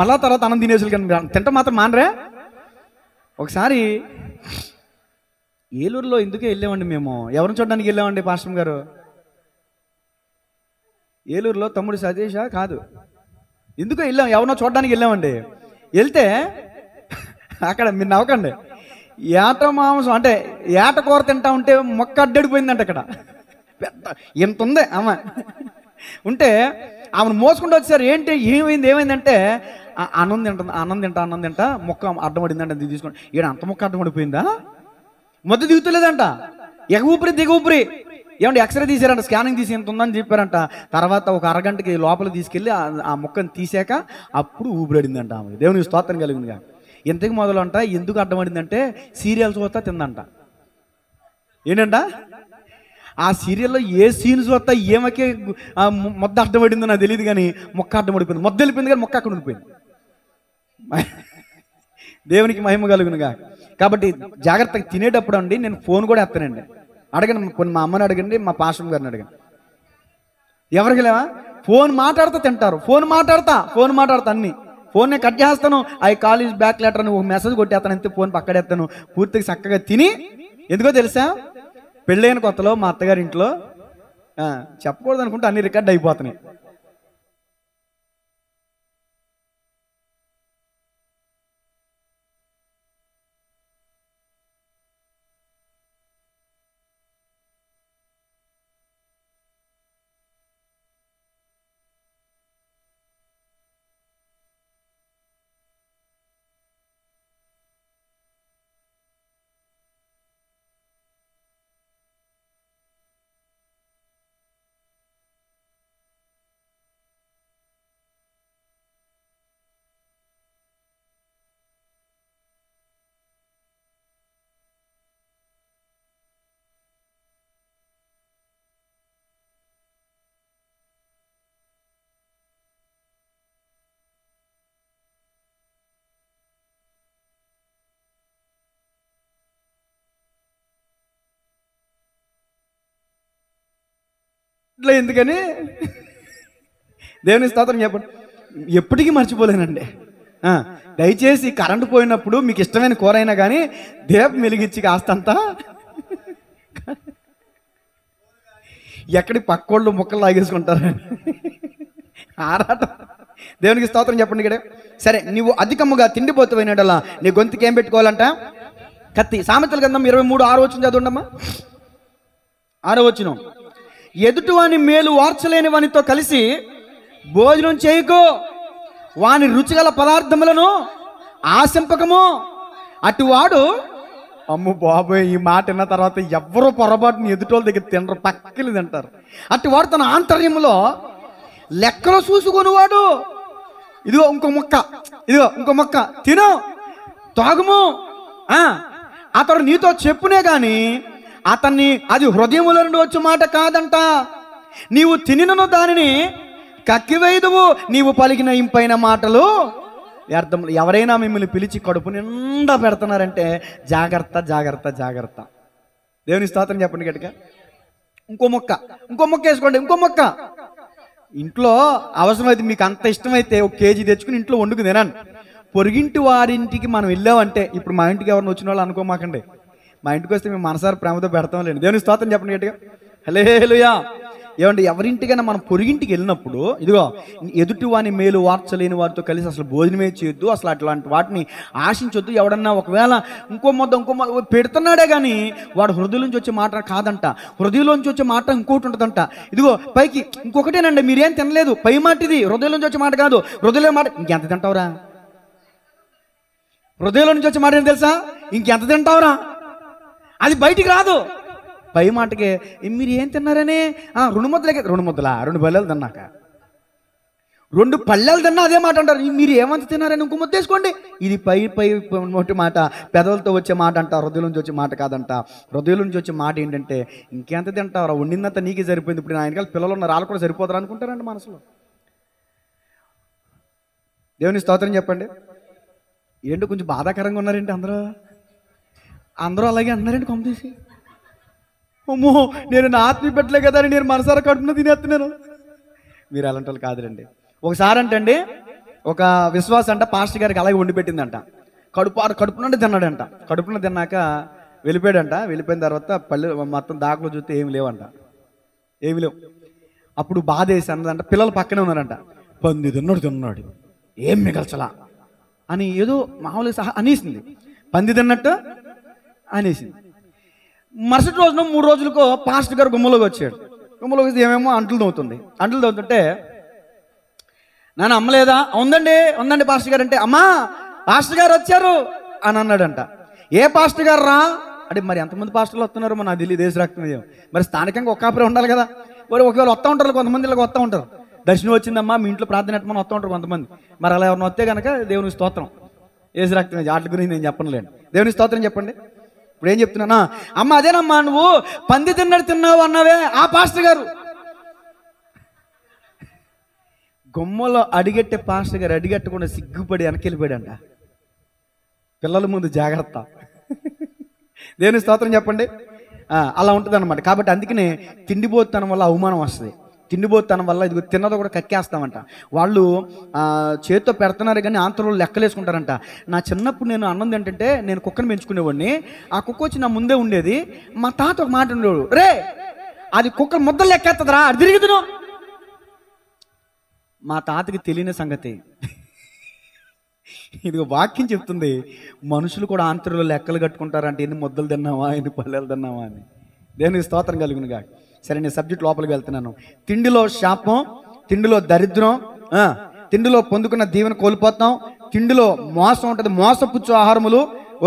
మళ్ళా తర్వాత అన్నం తినేసి కానీ తింట మాత్రం మానరే. ఒకసారి ఏలూరులో ఎందుకే వెళ్ళామండి మేము, ఎవరిని చూడడానికి వెళ్ళామండి పాస్టర్ గారు? ఏలూరులో తమ్ముడు సతీష కాదు, ఎందుకో వెళ్ళాం, ఎవరినో చూడడానికి వెళ్ళామండి. వెళ్తే అక్కడ మీరు నవ్వకండి, ఏట మాంసం అంటే ఏట కూర తింటా ఉంటే మొక్క అడ్డడిపోయిందంట. అక్కడ పెద్ద ఎంత ఉంది ఆమె ఉంటే ఆమెను మోసుకుంటూ వచ్చారు. ఏమైందంటే అన్నం తింటా మొక్క అడ్డం పడిందంట. తీసుకొని ఈడ అంత మొక్క అడ్డం పడిపోయిందా, మొద్ద దిగుతలేదంట, ఎగ ఊపిరి దిగ ఊపిరి. ఏమంటే ఎక్స్రే తీసారంట, స్కానింగ్ తీసి ఎంత ఉందని చెప్పారంట. తర్వాత ఒక అరగంటకి లోపల తీసుకెళ్ళి ఆ మొక్కను తీసాక అప్పుడు ఊపిరాడిందంట ఆమె. దేవునికి స్తోత్రం కలిగిందిగా. ఇంతకు మొదలు అంట ఎందుకు అడ్డమడిందంటే సీరియల్ చూస్తా తిందంట. ఏంటంట ఆ సీరియల్లో ఏ సీన్ చూస్తా ఏమకే మొద్ద అడ్డపడిందో నాకు తెలియదు, కానీ మొక్క అడ్డమడిపోయింది. మొద్ద వెళ్ళిపోయింది కానీ మొక్క అక్కడ ఉండిపోయింది. దేవునికి మహిమ కలుగునుగా. కాబట్టి జాగ్రత్తగా తినేటప్పుడు అండి నేను ఫోన్ కూడా ఎత్తానండి. అడగండి, కొన్ని మా అమ్మని అడగండి, మా పాస్టర్ గారిని అడగండి. ఎవరికి లేవా ఫోన్ మాట్లాడుతూ తింటారు. ఫోన్ మాట్లాడతా అన్ని ఫోన్నే కట్ చేస్తాను. I call is back letter అని ఒక మెసేజ్ కొట్టేస్తాను, అంతే. ఫోన్ పక్కడేస్తాను, పూర్తిగా చక్కగా తిని. ఎందుకో తెలుసా, పెళ్ళైన కొత్తలో మా అత్తగారి ఇంట్లో చెప్పకూడదు అనుకుంటే అన్ని రికార్డ్ అయిపోతున్నాయి. ఇట్లా ఎందుకని దేవుని స్తోత్రం చెప్పండి. ఎప్పటికీ మర్చిపోలేనండి. దయచేసి కరెంటు పోయినప్పుడు మీకు ఇష్టమైన కూర అయినా కానీ దీపం వెలిగించి కాస్తంతా ఎక్కడి పక్కోళ్ళు ముక్కలు లాగేసుకుంటారు ఆరాటం. దేవునికి స్తోత్రం చెప్పండి. ఇక్కడ సరే, నువ్వు అధికముగా తిండిపోతున్నలా నీ గొంతుకి ఏం పెట్టుకోవాలంట? కత్తి. సామెతల గ్రంథం 23:6 చదవండమ్మా. 6 ఎదుటివాని మేలు వార్చలేని వానితో కలిసి భోజనం చేయకో, వాని రుచిగల పదార్థములను ఆశింపకము. అటువాడు, అమ్ము బాబోయ్, ఈ మాట విన్న తర్వాత ఎవ్వరూ పొరపాటుని ఎదుటోళ్ళ దగ్గర తినరు, పక్కలు తింటారు. అటువాడు తన ఆంతర్యంలో లెక్కలు చూసుకొనివాడు. ఇదిగో ఇంకో మొక్క తిను, తాగుము. అతడు నీతో చెప్పునే గాని అతన్ని అది హృదయముల నుండి వచ్చే మాట కాదంట. నీవు తినినను దానిని కక్కివేయుదువు, నీవు పలికిన ఇంపైన మాటలు వ్యర్థములు. ఎవరైనా మిమ్మల్ని పిలిచి కడుపు నిండా పెడుతున్నారంటే జాగ్రత్త జాగ్రత్త జాగ్రత్త. దేవుని స్తోత్రం చెప్పండి గట్టిగా. ఇంకో మొక్క వేసుకోండి. ఇంకో మొక్క ఇంట్లో అవసరమైతే మీకు అంత ఇష్టమైతే 1 కేజీ తెచ్చుకుని ఇంట్లో వండుకు తినండి. పొరుగింటి వారింటికి మనం వెళ్ళామంటే, ఇప్పుడు మా ఇంటికి ఎవరిని వచ్చిన వాళ్ళు అనుకోమాకండి, మా ఇంటికి వస్తే మేము మనసారి ప్రేమతో పెడతాం లేండి. దేవుని స్తోత్రం చెప్పండి గట్టిగా. హల్లెలూయా. ఏమండి, ఎవరింటికైనా మనం పొరుగింటికి వెళ్ళినప్పుడు ఇదిగో ఎదుటి వాని మేలు వార్చలేని వారితో కలిసి అసలు భోజనమే చేయొద్దు, అసలు అట్లాంటి వాటిని ఆశించొద్దు. ఎవడన్నా ఒకవేళ ఇంకో మొద్ద పెడుతున్నాడే కానీ వాడు హృదయంలోంచి వచ్చే మాట కాదంట. హృదయంలోంచి వచ్చే మాట ఇంకోటి ఉంటుందంట. ఇదిగో పైకి ఇంకొకటేనండి, మీరేం తినలేదు, పై మాట ఇది, హృదయంలోంచి వచ్చే మాట కాదు. హృదయంలో మాట ఇంకెంత తింటావురా? హృదయంలో నుంచి వచ్చే మాట ఏం తెలుసా? ఇంకెంత తింటావురా? అది బయటికి రాదు. పై మాటకే మీరు ఏం తిన్నారనే 2 ముద్దలకే 2 ముద్దలా 2 పల్లెలు తిన్నాక 2 పల్లెలు తిన్నా అదే మాట అంటారు. మీరు ఏమంత తిన్నారని ఇంకో ముద్ద వేసుకోండి. ఇది పై మొట్టి మాట, పెదవులతో వచ్చే మాట అంట, హృదయం నుంచి వచ్చే మాట కాదంట. హృదయం నుంచి వచ్చే మాట ఏంటంటే ఇంకెంత తింటావురా, వండిందంతా నీకే సరిపోయింది, ఇప్పుడు నా వెనకాల పిల్లలు ఉన్నారు, వాళ్ళు కూడా సరిపోతారు అనుకుంటారండి మనసులో. దేవుని స్తోత్రం చెప్పండి. ఏంటో కొంచెం బాధాకరంగా ఉన్నారేంటి అందరూ అలాగే అన్నారండి కొమ్మ తీసి. అమ్మో, నేను నా ఆత్మీయ పెట్టలే కదా అని నేను మనసారా కడుపున తినేస్తున్నాను. మీరు అలాంటి వాళ్ళు కాదురండి. ఒకసారి అంటండి ఒక విశ్వాసం అంట పాస్టర్ గారికి అలాగే వండి పెట్టిందంట. కడుపు నుండి తిన్నాడంట. కడుపు నుండి తిన్నాక వెళ్ళిపోయాడంట. వెళ్ళిపోయిన తర్వాత పళ్ళు మొత్తం దాకలో చూస్తే ఏమి లేవంట, ఏమి లేవు. అప్పుడు బాధ వేసి అన్నదంట, పిల్లలు పక్కనే ఉన్నారంట, పంది తిన్నాడు ఏం మిగల్చలా అని ఏదో మామూలుగా సహా అనేసింది. పంది తిన్నట్టు అనేసింది. మరుసటి రోజున 3 రోజులకు పాస్టర్ గారు గుమ్మలోకి వచ్చాడు. గుమ్మలోకి వస్తే ఏమేమో అంట్లు తవ్వుతుంటే నాన్న అమ్మలేదా? ఉందండి పాస్టర్ గారు అంటే, అమ్మా పాస్టర్ గారు వచ్చారు అని అన్నాడంట. ఏ పాస్టర్ గారు రా అంటే, మరి ఎంతమంది పాస్టర్లు వస్తున్నారు మన ఢిల్లీ దేశ రక్తం మరి స్థానికంగా ఒక్కాపరే ఉండాలి కదా. మరి ఒకవేళ వస్తూ ఉంటారు, కొంతమంది ఇలా వస్తూ ఉంటారు. దర్శనం వచ్చిందమ్మా మీ ఇంట్లో ప్రార్థన ఎట్టమని వస్తూ ఉంటారు కొంతమంది. మరి అలా ఎవరిని వస్తే కనుక దేవుని స్తోత్రం, ఏసు రక్తం వాటి గురించి నేను చెప్పనులేండి. దేవుని స్తోత్రం చెప్పండి. ఇప్పుడు ఏం చెప్తున్నానా, అమ్మ అదేనమ్మా నువ్వు పంది తిన్నావు అన్నావే ఆ పాస్టర్ గారు. గుమ్మలో అడిగట్టే పాస్టర్ గారు అడిగట్టకుండా సిగ్గుపడి వెనకెళ్ళిపోయాడంట. పిల్లల ముందు జాగ్రత్త. దేవుని స్తోత్రం చెప్పండి. అలా ఉంటుంది అనమాట. కాబట్టి అందుకనే తిండిపోతనం వల్ల అవమానం వస్తుంది. తిండిపోతనం వల్ల ఇది తిన్నదో కూడా కక్కేస్తామంట. వాళ్ళు చేతితో పెడుతున్నారు కానీ ఆంతరంలో లెక్కలేసుకుంటారంట. నా చిన్నప్పుడు నేను అన్నం ఏంటంటే, నేను కుక్కను పెంచుకునేవాడిని. ఆ కుక్క వచ్చి నా ముందే ఉండేది. మా తాత ఒక మాట ఉండేవాడు, రే అది కుక్క ముద్దలు లెక్కేస్తుందిరా, అది తిరుగుతును. మా తాతకి తెలియని సంగతి ఇది వాక్యం చెప్తుంది. మనుషులు కూడా ఆంతరంలో లెక్కలు కట్టుకుంటారంటే, ఎన్ని ముద్దలు తిన్నావా, ఎన్ని పల్లెలు తిన్నావా అని. దేనికి స్తోత్రం కలుగునుగా. సరే, నేను సబ్జెక్ట్ లోపలికి వెళ్తున్నాను. తిండిలో శాపం, తిండిలో దరిద్రం, తిండిలో పొందుకున్న దీవెన కోల్పోతాం, తిండిలో మోసం ఉంటుంది, మోసపుచ్చు ఆహారములు.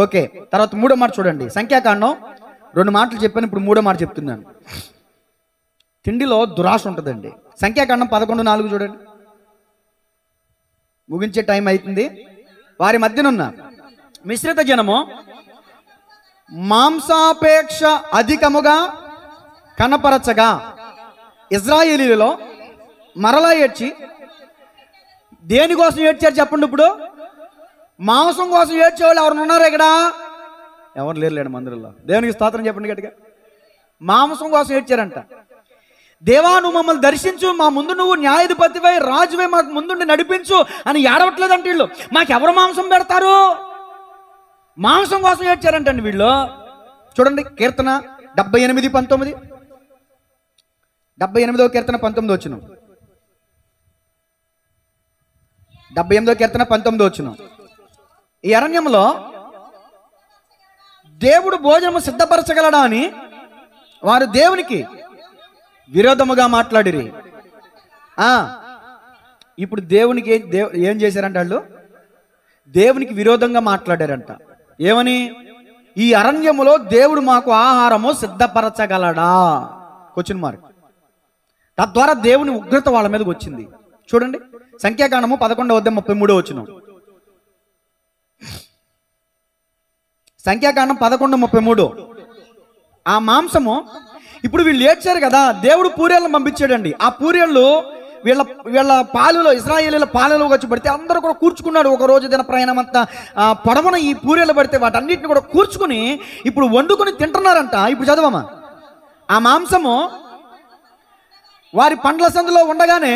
ఓకే, తర్వాత 3వ మాట చూడండి. సంఖ్యాకాండం 2 మాటలు చెప్పాను, ఇప్పుడు 3వ మాట చెప్తున్నాను. తిండిలో దురాశ ఉంటుందండి. సంఖ్యాకాండం 11:4 చూడండి. ముగించే టైం అవుతుంది. వారి మధ్యనున్న మిశ్రిత జనము మాంసాపేక్ష అధికముగా కనపరచగా ఇజ్రాయేలీలలో మరలా ఏడ్చి, దేనికోసం ఏడ్చారు చెప్పండి. ఇప్పుడు మాంసం కోసం ఏడ్చేవాళ్ళు ఎవరు ఉన్నారు ఇక్కడ? ఎవరు లేరు మందిరంలో. దేవునికి స్తోత్రం చెప్పండి గట్టిగా. మాంసం కోసం ఏడ్చారంట. దేవా నువ్వు మమ్మల్ని దర్శించు, మా ముందు నువ్వు న్యాయాధిపతివై రాజువై మాకు ముందుండి నడిపించు అని ఏడవట్లేదంటే వీళ్ళు. మాకెవరు మాంసం పెడతారు? మాంసం కోసం ఏడ్చారంటండి వీళ్ళు. చూడండి కీర్తన 78:19. 78వ కీర్తన 19 వచనం. 78వ కీర్తన 19 వచనం. ఈ అరణ్యంలో దేవుడు భోజనము సిద్ధపరచగలడా అని వారు దేవునికి విరోధముగా మాట్లాడిరి. ఇప్పుడు దేవునికి ఏం చేశారంట? వాళ్ళు దేవునికి విరోధంగా మాట్లాడారంట. ఏమని? ఈ అరణ్యములో దేవుడు మాకు ఆహారము సిద్ధపరచగలడా? Question mark. తద్వారా దేవుని ఉగ్రత వాళ్ళ మీదకి వచ్చింది. చూడండి సంఖ్యాకాండము 11:33 వచనం. సంఖ్యాకాండం 11:33. ఆ మాంసము ఇప్పుడు వీళ్ళు ఏడ్చారు కదా, దేవుడు పూరేళ్ళను పంపించాడండి. ఆ పూరేళ్ళు వీళ్ళ పాలులో, ఇశ్రాయేలీల పాలలో వచ్చి పడితే అందరూ కూడా కూర్చుకున్నాడు. ఒక రోజు దిన ప్రయాణం అంతా పొడవున ఈ పూరేళ్ళు పడితే వాటన్నిటిని కూడా కూర్చుకుని ఇప్పుడు వండుకొని తింటున్నారంట. ఇప్పుడు చదవమా. ఆ మాంసము వారి పండ్ల సందులో ఉండగానే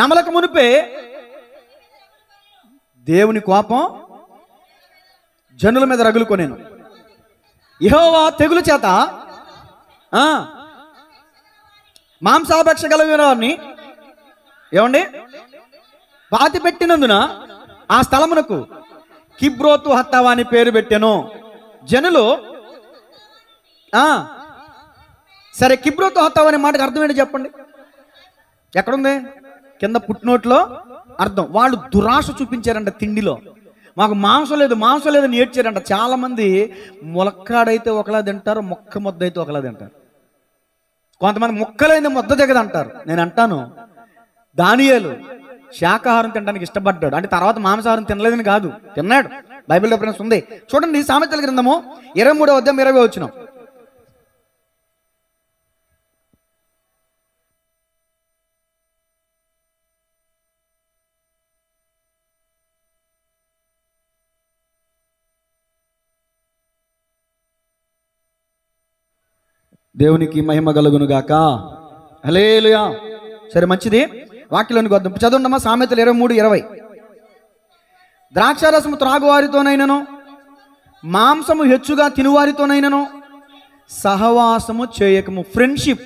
నమలకు మునిపే దేవుని కోపం జనుల మీద రగులుకొనేను. యెహోవా తెగులు చేత మాంసాపేక్ష గలవారిని ఏమండి పాతి పెట్టినందున ఆ స్థలమునకు కిబ్రోతు హత్తావా అని పేరు పెట్టెను. జనులు సరే, కిబ్రోతు హత్తావా అనే మాటకు అర్థం ఏంటి చెప్పండి? ఎక్కడుంది? కింద పుట్టినోట్లో అర్థం. వాళ్ళు దురాశ చూపించారంట. తిండిలో మాకు మాంసం లేదని ఏడ్చారంట. చాలా మంది ములక్కాడైతే ఒకలా తింటారు, మొక్క ముద్ద అయితే ఒకలా తింటారు. కొంతమంది ముక్కలైన ముద్ద దిగదంటారు. నేను అంటాను, దానియేలు శాకాహారం తినడానికి ఇష్టపడ్డాడు. అంటే తర్వాత మాంసాహారం తినలేదని కాదు, తిన్నాడు. బైబిల్ రెఫరెన్స్ ఉంది. చూడండి సామెతల గ్రంథము 23వ అధ్యాయం 20వ వచనం. దేవునికి మహిమ కలుగును గాక. హల్లెలూయా. సరే మంచిది. వాక్యంలోనికి వద్దాం. చదవండమ్మా, సామెతలు 23:20. ద్రాక్షారసము త్రాగువారితోనైనను మాంసము హెచ్చుగా తినువారితోనైనను సహవాసము చేయకము. ఫ్రెండ్షిప్.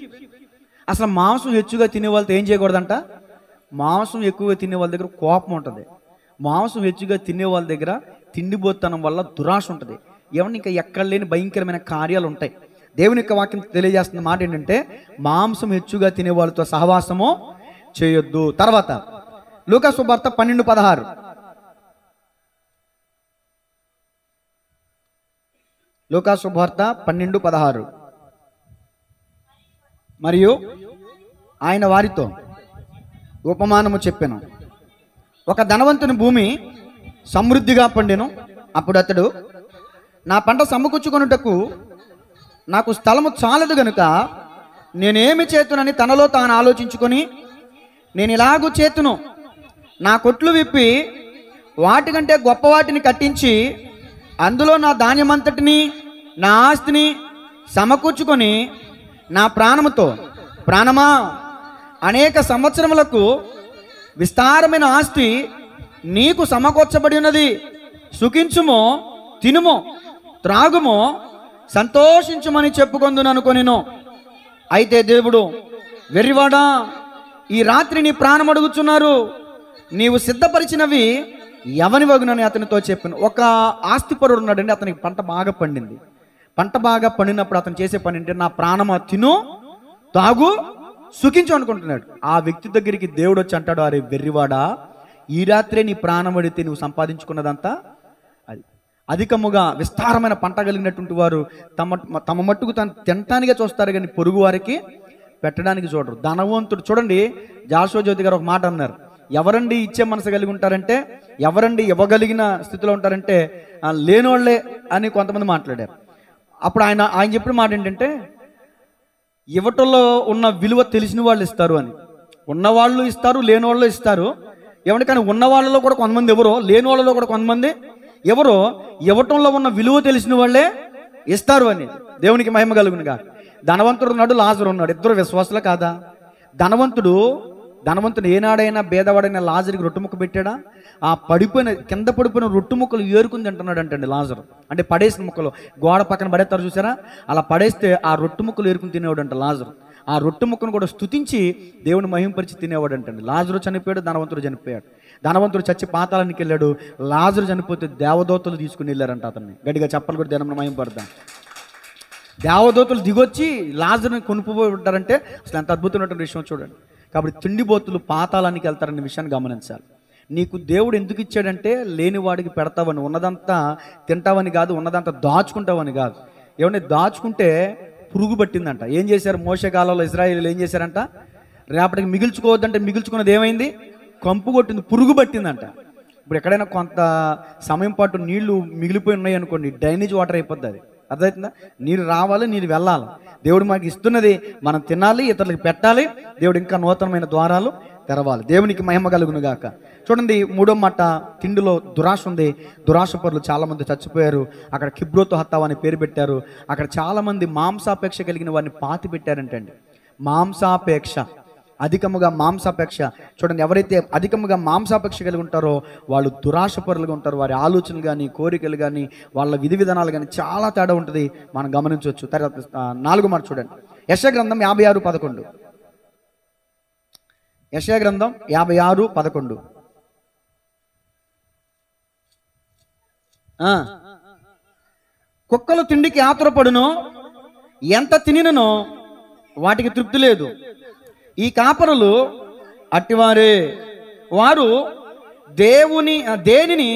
అసలు మాంసం హెచ్చుగా తినే వాళ్ళతో ఏం చేయకూడదంట? మాంసం ఎక్కువగా తినే వాళ్ళ దగ్గర కోపం ఉంటుంది. మాంసం హెచ్చుగా తినే వాళ్ళ దగ్గర తిండిబోత్తనం వల్ల దురాశ ఉంటుంది. ఏమన్నా ఇంకా ఎక్కడ లేని భయంకరమైన కార్యాలు ఉంటాయి. దేవుని యొక్క వాక్యం తెలియజేస్తున్న మాట ఏంటంటే, మాంసం హెచ్చుగా తినే వాళ్ళతో సహవాసము చేయొద్దు. తర్వాత లూకా సువార్త 12:16. లూకా సువార్త 12:16. మరియు ఆయన వారితో ఉపమానము చెప్పెను. ఒక ధనవంతుని భూమి సమృద్ధిగా పండెను. అప్పుడు అతడు, నా పంట సమకూర్చుకొనుటకు నాకు స్థలము చాలదు గనుక నేనేమి చేతునని తనలో తాను ఆలోచించుకొని, నేను ఇలాగూ చేతును, నా కొట్లు విప్పి వాటికంటే గొప్ప వాటిని కట్టించి అందులో నా ధాన్యమంతటిని నా ఆస్తిని సమకూర్చుకొని నా ప్రాణముతో, ప్రాణమా, అనేక సంవత్సరములకు విస్తారమైన ఆస్తి నీకు సమకూర్చబడి ఉన్నది. సుఖించుమో, తినుమో, త్రాగుమో, సంతోషించుమని చెప్పుకొందును అనుకొనిను. అయితే దేవుడు, వెర్రివాడా, ఈ రాత్రి నీ ప్రాణం అడుగుచున్నారు, నీవు సిద్ధపరిచినవి ఎవని వగునని అతనితో చెప్పాను. ఒక ఆస్తిపరుడు ఉన్నాడండి. అతనికి పంట బాగా పండింది. పంట బాగా పండినప్పుడు అతను చేసే పని ఏంటంటే, నా ప్రాణమా, తిను, తాగు, సుఖించు అనుకుంటున్నాడు. ఆ వ్యక్తి దగ్గరికి దేవుడు వచ్చి అంటాడు, అరే వెర్రివాడా, ఈ రాత్రే నీ ప్రాణం అడిగితే నువ్వు సంపాదించుకున్నదంతా అది. అధికముగా విస్తారమైన పంట కలిగినటువంటి వారు తమ మట్టుకు తను తినటానికే చూస్తారు, కానీ పొరుగు వారికి పెట్టడానికి చూడరు. ధనవంతుడు చూడండి, జాషువా జ్యోతి గారు ఒక మాట అన్నారు, ఎవరండి ఇచ్చే మనసు కలిగి ఉంటారంటే, ఎవరండి ఇవ్వగలిగిన స్థితిలో ఉంటారంటే లేనోళ్లే అని కొంతమంది మాట్లాడారు. అప్పుడు ఆయన చెప్పిన మాట ఏంటంటే, ఇవ్వటంలో ఉన్న విలువ తెలిసిన వాళ్ళు ఇస్తారు అని. ఉన్నవాళ్ళు ఇస్తారు, లేని వాళ్ళు ఇస్తారు. ఏమంటే కానీ ఉన్న వాళ్ళలో కూడా కొంతమంది ఎవరో, లేని వాళ్ళలో కూడా కొంతమంది ఎవరో ఇవ్వటంలో ఉన్న విలువ తెలిసిన వాళ్ళే ఇస్తారు అని. దేవునికి మహిమ కలుగునుగా. ధనవంతుడు ఉన్నాడు, లాజరు ఉన్నాడు. ఇద్దరు విశ్వాసులు కాదా? ధనవంతుడు ఏనాడైనా భేదవాడైనా లాజరుకి రొట్టె ముక్క పెట్టాడా? ఆ కింద పడిపోయిన రొట్టె ముక్కలు ఏరుకుని తింటున్నాడు అంటండి లాజరు. అంటే పడేసిన ముక్కలు గోడ పక్కన పడేస్తారు చూసారా, అలా పడేస్తే ఆ రొట్టె ముక్కలు ఏరుకుని తినేవాడు అంట లాజరు. ఆ రొట్టె ముక్కను కూడా స్తుతించి దేవుని మహింపరిచి తినేవాడు అంటండి. లాజరు చనిపోయాడు, ధనవంతుడు చనిపోయాడు. ధనవంతుడు చచ్చి పాతాళానికి వెళ్ళాడు, లాజరు చనిపోతే దేవదూతలు తీసుకుని వెళ్ళారంట అతన్ని. గట్టిగా చెప్పలు కూడా దేవుని మహింపడదాం. దేవదూతలు దిగొచ్చి లాజరుని కొనుక్కుపోయి ఉంటారంటే అసలు ఎంత అద్భుతమైనటువంటి విషయం చూడండి. కాబట్టి తిండిబోతులు పాతాళానికి వెళ్తారనే విషయాన్ని గమనించాలి. నీకు దేవుడు ఎందుకు ఇచ్చాడంటే, లేనివాడికి పెడతావని, ఉన్నదంతా తింటావని కాదు, ఉన్నదంతా దాచుకుంటావని కాదు. ఏమన్నా దాచుకుంటే పురుగు పట్టిందంట. ఏం చేశారు మోషే కాలంలో ఇశ్రాయేలీయులు ఏం చేశారంట? రేపటికి మిగిల్చుకోవద్దంటే మిగిల్చుకున్నది ఏమైంది? కంపు కొట్టింది, పురుగు పట్టిందంట. ఇప్పుడు ఎక్కడైనా కొంత సమయం పాటు నీళ్లు మిగిలిపోయి ఉన్నాయి అనుకోండి, డ్రైనేజ్ వాటర్ అయిపోద్ది. అది అర్థమవుతుందా? నీరు రావాలి, నీరు వెళ్ళాలి. దేవుడు మనకి ఇస్తున్నది మనం తినాలి, ఇతరులకు పెట్టాలి. దేవుడు ఇంకా నూతనమైన ద్వారాలు తెరవాలి. దేవునికి మహిమ కలుగును గాక. చూడండి, మూడో మాట, తిండిలో దురాశ ఉంది. దురాశ పరులు చాలా మంది చచ్చిపోయారు. అక్కడ కిబ్రోతు హత్తావా అని పేరు పెట్టారు. అక్కడ చాలా మంది మాంసాపేక్ష కలిగిన వారిని పాతి పెట్టారంటండి. మాంసాపేక్ష, అధికముగా మాంసాపేక్ష. చూడండి, ఎవరైతే అధికముగా మాంసాపేక్ష కలిగి ఉంటారో వాళ్ళు దురాశ పరులుగా ఉంటారు. వారి ఆలోచనలు కానీ, కోరికలు కానీ, వాళ్ళ విధి విధానాలు కానీ చాలా తేడా ఉంటుంది, మనం గమనించవచ్చు. తర్వాత 4వ మాట చూడండి, యెషయా గ్రంథం 56:11. యెషయా గ్రంథం 56:11. కుక్కలు తిండికి ఆతురపడును, ఎంత తినిననో వాటికి తృప్తి లేదు. ఈ కాపరులు అట్టివారే, వారు దేనిని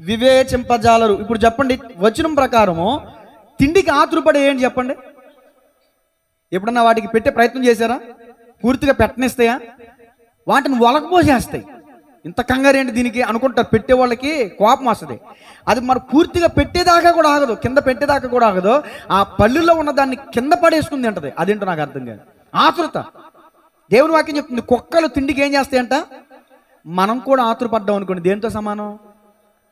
వివేచింపజాలరు. ఇప్పుడు చెప్పండి, వచనం ప్రకారము తిండికి ఆతురపడే ఏంటి చెప్పండి? ఎప్పుడన్నా వాటికి పెట్టే ప్రయత్నం చేశారా? పూర్తిగా పెట్టనిస్తాయా? వాటిని ఒలకపోసేస్తాయి. ఇంత కంగారు ఏంటి దీనికి అనుకుంటారు. పెట్టే వాళ్ళకి కోపం వస్తుంది. అది మరి పూర్తిగా పెట్టేదాకా కూడా ఆగదు, కింద పెట్టేదాకా కూడా ఆగదు. ఆ పళ్ళులో ఉన్న దాన్ని కింద పడేసుకుని తింటది. అదేంటో నాకు అర్థం కాదు. ఆతురత. దేవుని వాక్యం చెప్తుంది, కుక్కలు తిండికి ఏం చేస్తాయంట? మనం కూడా ఆతురపడ్డాం అనుకోండి, దేనితో సమానం?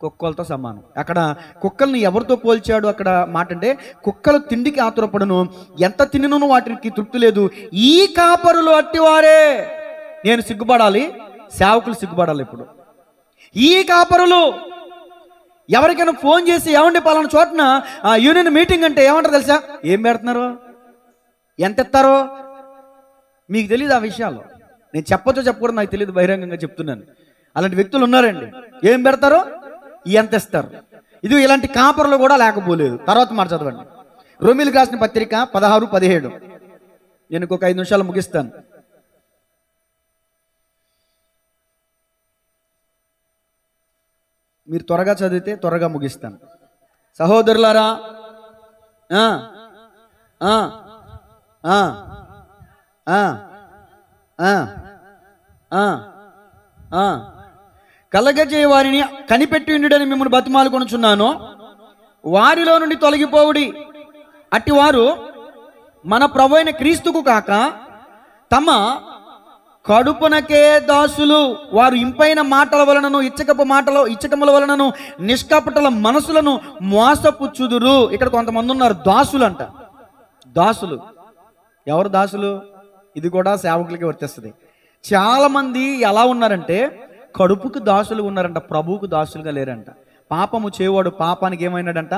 కుక్కలతో సమానం. అక్కడ కుక్కల్ని ఎవరితో పోల్చాడు అక్కడ మాట అంటే, కుక్కలు తిండికి ఆతురపడును, ఎంత తినను వాటికి తృప్తి లేదు. ఈ కాపరులు అట్టివారే. నేను సిగ్గుపడాలి, సేవకులు సిగ్గుపడాలి. ఇప్పుడు ఈ కాపరులు ఎవరికైనా ఫోన్ చేసి ఏమండి పలానా చోటన యూనియన్ మీటింగ్ అంటే ఏమంటారు తెలుసా? ఏం పెడుతున్నారు, ఎంత ఇస్తారో మీకు తెలియదు. ఆ విషయాలు నేను చెప్పొచ్చో చెప్పకూడదు నాకు తెలియదు, బహిరంగంగా చెప్తున్నాను. అలాంటి వ్యక్తులు ఉన్నారండి. ఏం పెడతారో, ఎంత ఇస్తారు. ఇది ఇలాంటి కాపరులు కూడా లేకపోలేదు. తర్వాత మాట చదవండి, రోమీయులకు రాసిన పత్రిక 16-17. నేను ఇంకొక 5 నిమిషాలు ముగిస్తాను. మీరు త్వరగా చదివితే త్వరగా ముగిస్తాను. సహోదరులారా, కలగజేయ వారిని కనిపెట్టి ఉండుడని మిమ్మల్ని బతిమాలుకొనుచున్నాను. వారిలో నుండి తొలగిపోవుడి. అట్టి వారు మన ప్రభువైన క్రీస్తుకు కాక తమ కడుపునకే దాసులు. వారు ఇంపైన మాటల వలనను ఇచ్చకముల వలనను నిష్కపటల మనసులను మోసపుచ్చుదురు. ఇక్కడ కొంతమంది ఉన్నారు దాసులు అంట. దాసులు ఎవరు దాసులు? ఇది కూడా సేవకులకి వర్తిస్తుంది. చాలా మంది ఎలా ఉన్నారంటే కడుపుకు దాసులు ఉన్నారంట, ప్రభువుకు దాసులుగా లేరంట. పాపము చేయవాడు పాపానికి ఏమైనాడంట?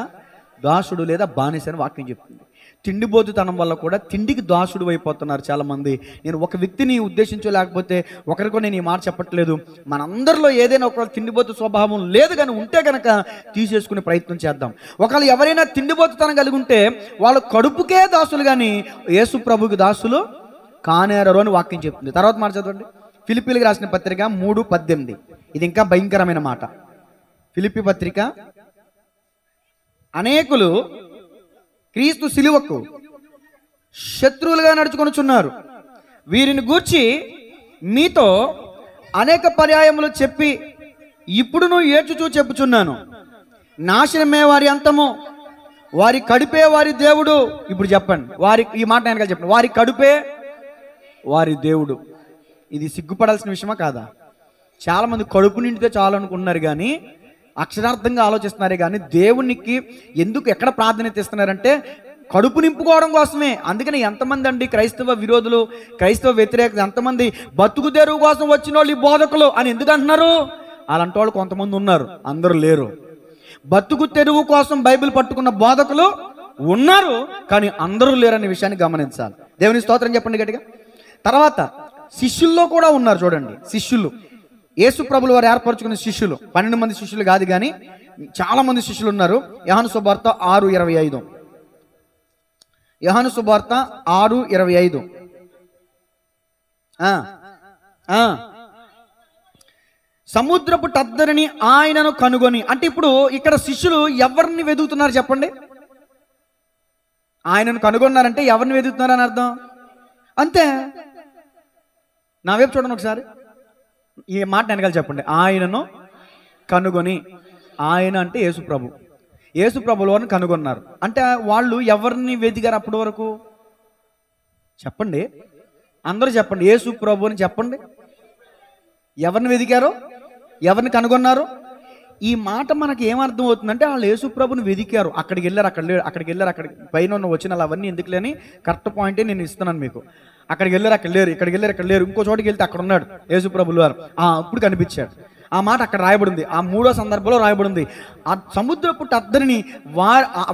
దాసుడు లేదా బానిస అని వాక్యం చెప్తుంది. తిండిబోతుతనం వల్ల కూడా తిండికి దాసుడు అయిపోతున్నారు చాలామంది. నేను ఒక వ్యక్తిని ఉద్దేశించలేకపోతే ఒకరికో నేను ఈ మాట చెప్పట్లేదు. మనందరిలో ఏదైనా ఒక తిండిబోతు స్వభావం లేదు, కానీ ఉంటే కనుక తీసేసుకునే ప్రయత్నం చేద్దాం. ఒకవేళ ఎవరైనా తిండిబోతుతనం కలిగి ఉంటే వాళ్ళు కడుపుకే దాసులు, కానీ యేసు ప్రభుకి దాసులు కానేరరు అని వాక్యం చెప్తుంది. తర్వాత మాట చదవండి, ఫిలిప్పీలకు రాసిన పత్రిక 3:18. ఇది ఇంకా భయంకరమైన మాట. ఫిలిప్పీ పత్రిక, అనేకులు క్రీస్తు శిలువకు శత్రువులుగా నడుచుకొనుచున్నారు. వీరిని గూర్చి మీతో అనేక పర్యాయములు చెప్పి ఇప్పుడును ఏడ్చుచూ చెప్పుచున్నాను. నాశనమే వారి అంతము, వారి కడుపే వారి దేవుడు. ఇప్పుడు చెప్పండి, ఈ మాట వెనకాల చెప్పండి, వారి కడుపే వారి దేవుడు. ఇది సిగ్గుపడాల్సిన విషయమా కాదా? చాలామంది కడుపు నిండితే చాలు అనుకుంటున్నారు, కానీ అక్షరార్థంగా ఆలోచిస్తున్నారే కానీ దేవునికి ఎందుకు ఎక్కడ ప్రాధాన్యత ఇస్తున్నారంటే కడుపు నింపుకోవడం కోసమే. అందుకని ఎంతమంది అండి క్రైస్తవ విరోధులు, క్రైస్తవ వ్యతిరేకత, ఎంతమంది బతుకు తెరువు కోసం వచ్చిన వాళ్ళు ఈ బోధకులు అని ఎందుకు అంటున్నారు? అలాంటి వాళ్ళు కొంతమంది ఉన్నారు, అందరూ లేరు. బతుకు తెరువు కోసం బైబిల్ పట్టుకున్న బోధకులు ఉన్నారు, కానీ అందరూ లేరనే విషయాన్ని గమనించాలి. దేవుని స్తోత్రం చెప్పండి గట్టిగా. తర్వాత శిష్యుల్లో కూడా ఉన్నారు. చూడండి, శిష్యులు, యేసు ప్రభుల వారు ఏర్పరచుకున్న శిష్యులు 12 మంది శిష్యులు కాదు, కానీ చాలా మంది శిష్యులు ఉన్నారు. యోహాను సువార్త 6:25. యోహాను సువార్త 6:25. సముద్రపు టద్దరిని ఆయనను కనుగొని. అంటే ఇప్పుడు ఇక్కడ శిష్యులు ఎవరిని వెతుకుతున్నారు చెప్పండి? ఆయనను కనుగొన్నారంటే ఎవరిని వెతుకుతున్నారు అని అర్థం. అంతే. నా వైపు చూడండి ఒకసారి, ఈ మాట వెనకాల చెప్పండి. ఆయనను కనుగొని. ఆయన అంటే యేసు ప్రభు. యేసు ప్రభుల వారిని కనుగొన్నారు అంటే వాళ్ళు ఎవరిని వెతికారు అప్పటి వరకు? చెప్పండి, అందరూ చెప్పండి. యేసు ప్రభు అని చెప్పండి. ఎవరిని వెతికారో, ఎవరిని కనుగొన్నారు? ఈ మాట మనకి ఏమర్థం అవుతుందంటే వాళ్ళు యేసు ప్రభుని వెతికారు, అక్కడికి వెళ్ళారు, అక్కడికి వెళ్ళారు, అక్కడికి పైన ఉన్న వచ్చిన అవన్నీ ఎందుకు లేని కరెక్ట్ పాయింటే నేను ఇస్తున్నాను మీకు. అక్కడికి వెళ్ళారు, అక్కడ లేరు, ఇక్కడికి వెళ్ళారు, అక్కడ లేరు, ఇంకో చోటుకి వెళ్తే అక్కడ ఉన్నాడు యేసు ప్రభులు వారు. ఇప్పుడు కనిపించాడు. ఆ మాట అక్కడ రాయబడింది, ఆ 3వ సందర్భంలో రాయబడింది. ఆ సముద్రపు టద్దరిని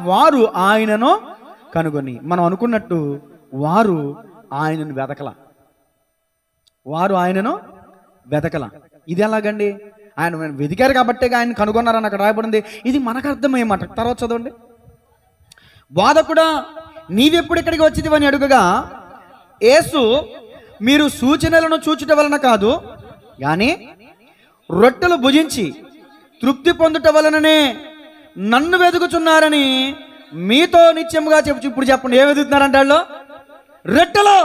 వారు ఆయనను కనుగొని. మనం అనుకున్నట్టు వారు ఆయనను వెతకల. ఇది ఎలాగండి? ఆయన వెతికారు కాబట్టే ఆయన కనుగొన్నారని అక్కడ రాయబడింది. ఇది మనకు అర్థమయ్యే మాట. తర్వాత చదవండి, బోధకుడా నీవెప్పుడు ఇక్కడికి వచ్చింది అని అడుగగా యేసు, మీరు సూచనలను చూచుట వలన కాదు, కానీ రొట్టెలు భుజించి తృప్తి పొందుట వలననే నన్ను వెతుకుచున్నారని మీతో నిత్యముగా చెప్పు. ఇప్పుడు చెప్పండి, ఏం వెతుకుతున్నారంటే వాళ్ళు? రొట్టెలు.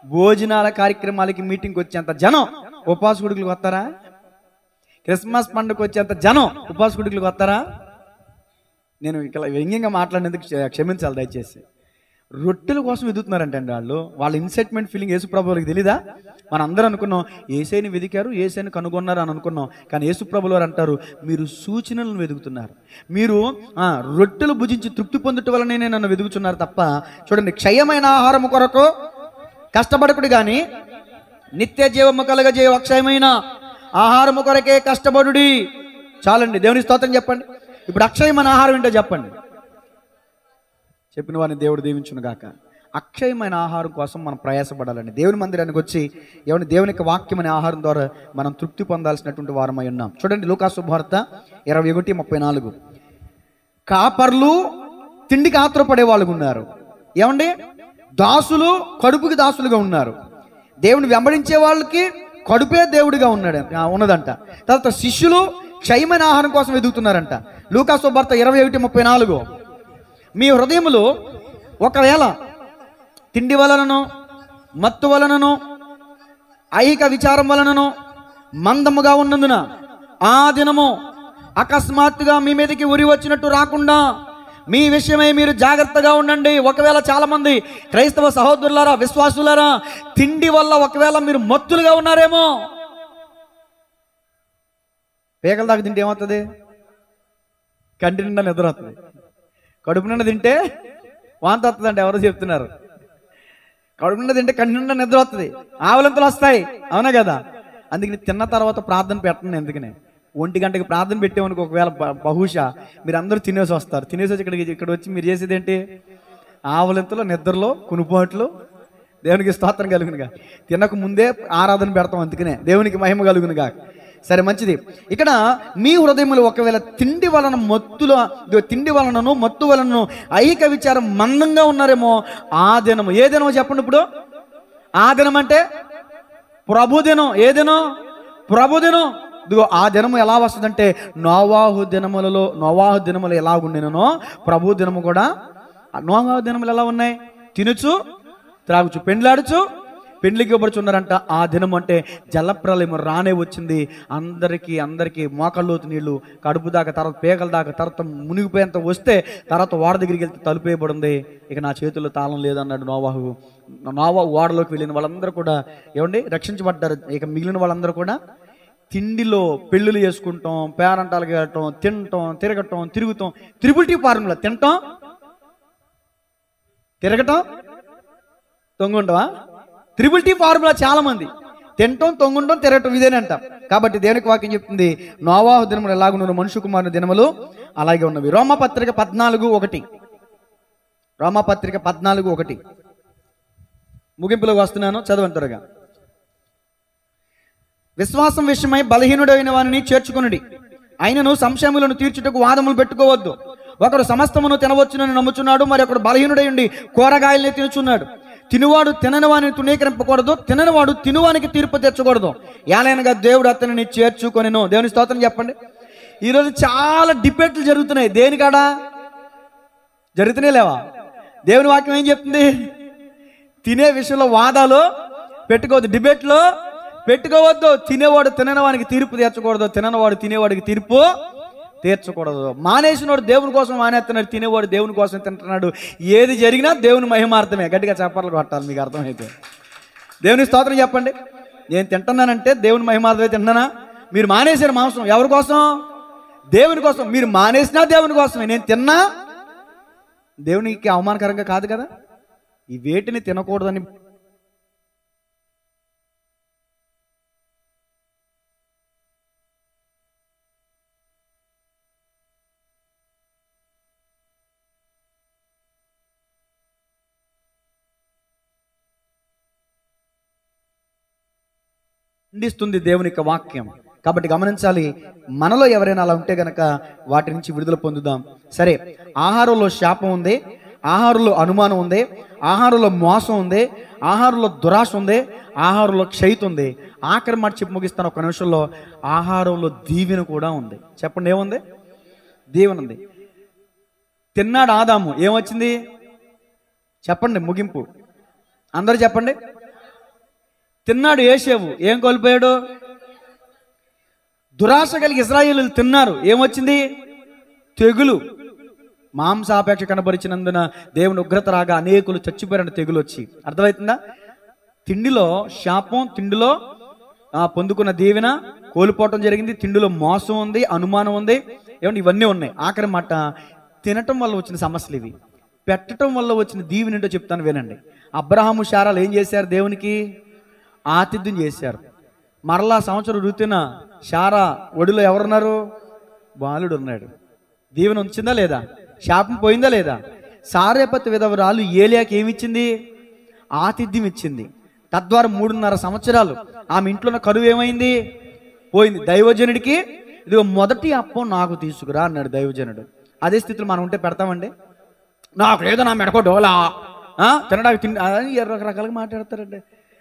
భోజనాల కార్యక్రమాలకి మీటింగ్కి వచ్చేంత జనం ఉపవాస గుడికలకు వస్తారా? క్రిస్మస్ పండుగ వచ్చేంత జనం ఉపవాస గుడికలకు వస్తారా? నేను ఇక్కడ వ్యంగ్యంగా మాట్లాడినందుకు క్షమించాలి దయచేసి. రొట్టెల కోసం వెతుకుతున్నారంటే అండి వాళ్ళ ఇన్సెట్మెంట్ ఫీలింగ్ యేసు ప్రభు వారికి తెలీదా? మనం అందరూ అనుకున్నాం యేసైని వెతికారు, యేసైని కనుగొన్నారు అని అనుకున్నాం. కానీ యేసు ప్రభుల వారు అంటారు, మీరు సూచనలను వెతుకుతున్నారు, మీరు రొట్టెలు భుజించి తృప్తి పొందుట వలనే నన్ను వెతుకుతున్నారు తప్ప చూడండి క్షయమైన ఆహారం కొరకు కష్టపడకుడు కానీ నిత్య జీవము కలగజేయ అక్షయమైన ఆహారము కొరకే కష్టపడుడి. చాలండి, దేవుని స్తోత్రం చెప్పండి. ఇప్పుడు అక్షయమైన ఆహారం ఏంటో చెప్పండి. చెప్పిన వారిని దేవుడు దీవించును గాక. అక్షయమైన ఆహారం కోసం మనం ప్రయాసపడాలండి. దేవుని మందిరానికి వచ్చి దేవుని యొక్క వాక్యం అనే ఆహారం ద్వారా మనం తృప్తి పొందాల్సినటువంటి వారమై ఉన్నాం. చూడండి, లూకా శుభవార్త 21:34. కాపర్లు తిండికి ఆత్రపడే వాళ్ళు ఉన్నారు. ఏమండి, దాసులు కడుపుకి దాసులుగా ఉన్నారు. దేవుని వెంబడించే వాళ్ళకి కడుపే దేవుడిగా ఉన్నదంట. తర్వాత శిష్యులు క్షయమైన ఆహారం కోసం వెతుకుతున్నారంట. లూకా శుభవార్త 21:34. మీ హృదయములో ఒకవేళ తిండి వలనను, మత్తు వలనను, ఐహిక విచారం వలనను మందముగా ఉన్నందున ఆ దినము అకస్మాత్తుగా మీ మీదకి ఉరి వచ్చినట్టు రాకుండా మీ విషయమై మీరు జాగ్రత్తగా ఉండండి. ఒకవేళ చాలా మంది క్రైస్తవ సహోదరులారా, విశ్వాసులారా, తిండి వల్ల ఒకవేళ మీరు మత్తులుగా ఉన్నారేమో. పేకల దాకా తింటే ఏమవుతుంది? కంటి నిండా నిద్ర వస్తుంది. కడుపు నిండా తింటే వాంతి వస్తుంది అంటే ఎవరో చెప్తున్నారు. కడుపు నిండా తింటే కంటి నిండా నిద్ర వస్తుంది, ఆవలింతలు వస్తాయి. అవునా కదా? అందుకని తిన్న తర్వాత ప్రార్థన పెట్టండి. ఎందుకనే 1 గంటకి ప్రార్థన పెట్టేమనుకో, ఒకవేళ బహుశా మీరు అందరూ తినేసి వస్తారు. తినేసి వచ్చి ఇక్కడ వచ్చి మీరు చేసేది ఏంటి? ఆవలింతలో, నిద్రలో, కునుపాట్లు. దేవునికి స్తోత్రం కలుగునుగా. తినక ముందే ఆరాధన పెడతాం, అందుకనే దేవునికి మహిమ కలుగునుగా. సరే, మంచిది. ఇక్కడ మీ హృదయములు ఒకవేళ తిండి వలనను మత్తు వలనను ఐహిక విచారం మందంగా ఉన్నారేమో, ఆ దినము, ఏ దినమో చెప్పండి. ఇప్పుడు ఆ దినం అంటే ప్రభుదినం. ఏ దినం? ప్రభుదినం. ఇదిగో ఆ దినము ఎలా వస్తుందంటే నోవాహు దినములు ఎలా ఉండేనో ప్రభు దినము కూడా. నోవాహు దినములు ఎలా ఉన్నాయి? తినుచు, త్రాగుచు, పెండ్లాడుచు, పెండ్లికి ఇవ్వబడుచున్నారంట. ఆ దినం అంటే జలప్రలయం రానే వచ్చింది. అందరికీ మోకాళ్ళలోతు నీళ్లు, కడుపు దాకా, తర్వాత పేకల దాకా, తర్వాత మునిగిపోయేంత వస్తే తర్వాత ఓడ దగ్గరికి వెళ్తే తలుపేయబడింది. ఇక నా చేతుల్లో తాళం లేదన్నాడు నోవాహు. ఓడలోకి వెళ్ళిన వాళ్ళందరూ కూడా రక్షించబడ్డారు. ఇక మిగిలిన వాళ్ళందరూ కూడా తిండిలో పెళ్ళిళ్ళు చేసుకుంటాం, పేరంటాలకు వెళ్ళటం, తినటం, తిరగటం, తిరుగుతాం. త్రిపుల్ ఫార్ములా: తినటం, తిరగటం, తొంగుంటావా? Triple formula. చాలా మంది తినటం, తొంగుంటాం, తిరగటం ఇదేనంట. కాబట్టి దేవునికి వాక్యం చెప్తుంది, నోవాహు దినములు ఎలాగున్నారు, మనుష్య కుమారుని దినములు అలాగే ఉన్నవి. రోమాపత్రిక 14:1. రోమాపత్రిక 14:1 ముగింపులోకి వస్తున్నాను, చదవంటారుగా. విశ్వాసం విషయమై బలహీనుడైన వారిని చేర్చుకునుడి. ఆయనను సంశయములను తీర్చుటకు వాదములు పెట్టుకోవద్దు. ఒకడు సమస్తమును తినవచ్చునని నమ్ముచున్నాడు, మరి ఒకడు బలహీనుడై ఉండి కూరగాయలనే తినుచున్నాడు. తినువాడు తినని వారిని తునీకరింపకూడదు, తిననివాడు తినువానికి తీర్పు తెచ్చకూడదు. ఏలైనగా దేవుడు అతనిని చేర్చుకొనెను. దేవుని స్తోత్రం చెప్పండి. ఈరోజు చాలా డిబేట్లు జరుగుతున్నాయి. దేనికాడా జరుగుతున్నాయి లేవా? దేవుని వాక్యం ఏం చెప్తుంది? తినే విషయంలో వాదాలు పెట్టుకోవద్దు, డిబేట్లో పెట్టుకోవద్దు. తినేవాడు తిననివానికి తీర్పు తీర్చకూడదు, తిననివాడు తినేవాడికి తీర్పు తీర్చకూడదు. మానేసినవాడు దేవుని కోసం మానేస్తున్నాడు, తినేవాడు దేవుని కోసం తింటున్నాడు. ఏది జరిగినా దేవుని మహిమార్థమే. గట్టిగా చప్పట్లు కొట్టాలి మీకు అర్థమైతే. దేవుని స్తోత్రం చెప్పండి. నేను తింటున్నానంటే దేవుని మహిమార్థమే తింటున్నానా? మీరు మానేశారు మాంసం, ఎవరి కోసం? దేవుని కోసం. మీరు మానేసినా దేవుని కోసమే. నేను తిన్నా దేవునికి అవమానకరంగా కాదు కదా. ఈ వేటిని తినకూడదని ఖండిస్తుంది దేవుని యొక్క వాక్యం. కాబట్టి గమనించాలి, మనలో ఎవరైనా అలా ఉంటే గనక వాటి నుంచి విడుదల పొందుదాం. సరే, ఆహారంలో శాపం ఉంది, ఆహారంలో అనుమానం ఉంది, ఆహారంలో మోసం ఉంది, ఆహారంలో దురాశ ఉంది, ఆహారంలో క్షయిత ఉంది. ఆఖరి మాట చెప్పి ముగిస్తాను ఒక నిమిషంలో. ఆహారంలో దీవెన కూడా ఉంది. చెప్పండి, ఏముంది? దీవెన ఉంది. తిన్నాడు ఆదాము, ఏమొచ్చింది చెప్పండి? ముగింపు అందరూ చెప్పండి. తిన్నాడు యేషేవు, ఏం కోల్పోయాడు? దురాశ కలిగి ఇశ్రాయేలీయులు తిన్నారు, ఏమొచ్చింది? తెగులు. మాంసాపేక్ష కనబరిచినందున దేవుని ఉగ్రత రాగా అనేకులు చచ్చిపోయారంటే తెగులు వచ్చి. అర్థమవుతుందా? తిండిలో శాపం, తిండిలో పొందుకున్న దీవెన కోల్పోవటం జరిగింది. తిండిలో మోసం ఉంది, అనుమానం ఉంది, ఏమంటే ఇవన్నీ ఉన్నాయి. ఆఖరి మాట, తినటం వల్ల వచ్చిన సమస్యలు ఇవి. పెట్టడం వల్ల వచ్చిన దీవెన ఏంటో చెప్తాను వినండి. అబ్రహాము శారాలు ఏం చేశారు? దేవునికి ఆతిథ్యం చేశారు. మరలా సంవత్సరం ఋతున శారా ఒడిలో ఎవరున్నారు? బాలుడు ఉన్నాడు. దీవెన ఉంచిందా లేదా? శాపం పోయిందా లేదా? సారేపతి విధవరాలు ఏలియాకి ఏమిచ్చింది? ఆతిథ్యం ఇచ్చింది. తద్వారా 3.5 సంవత్సరాలు ఆమె ఇంట్లో ఉన్న కరువు ఏమైంది? పోయింది. దైవజనుడికి ఇదిగో మొదటి అప్పం నాకు తీసుకురా అన్నాడు దైవజనుడు. అదే స్థితిలో మనం ఉంటే పెడతామండి? నాకు లేదో నా మెడకో డోలా తినడానికి తిండి రకరకాలుగా మాట్లాడతారండి.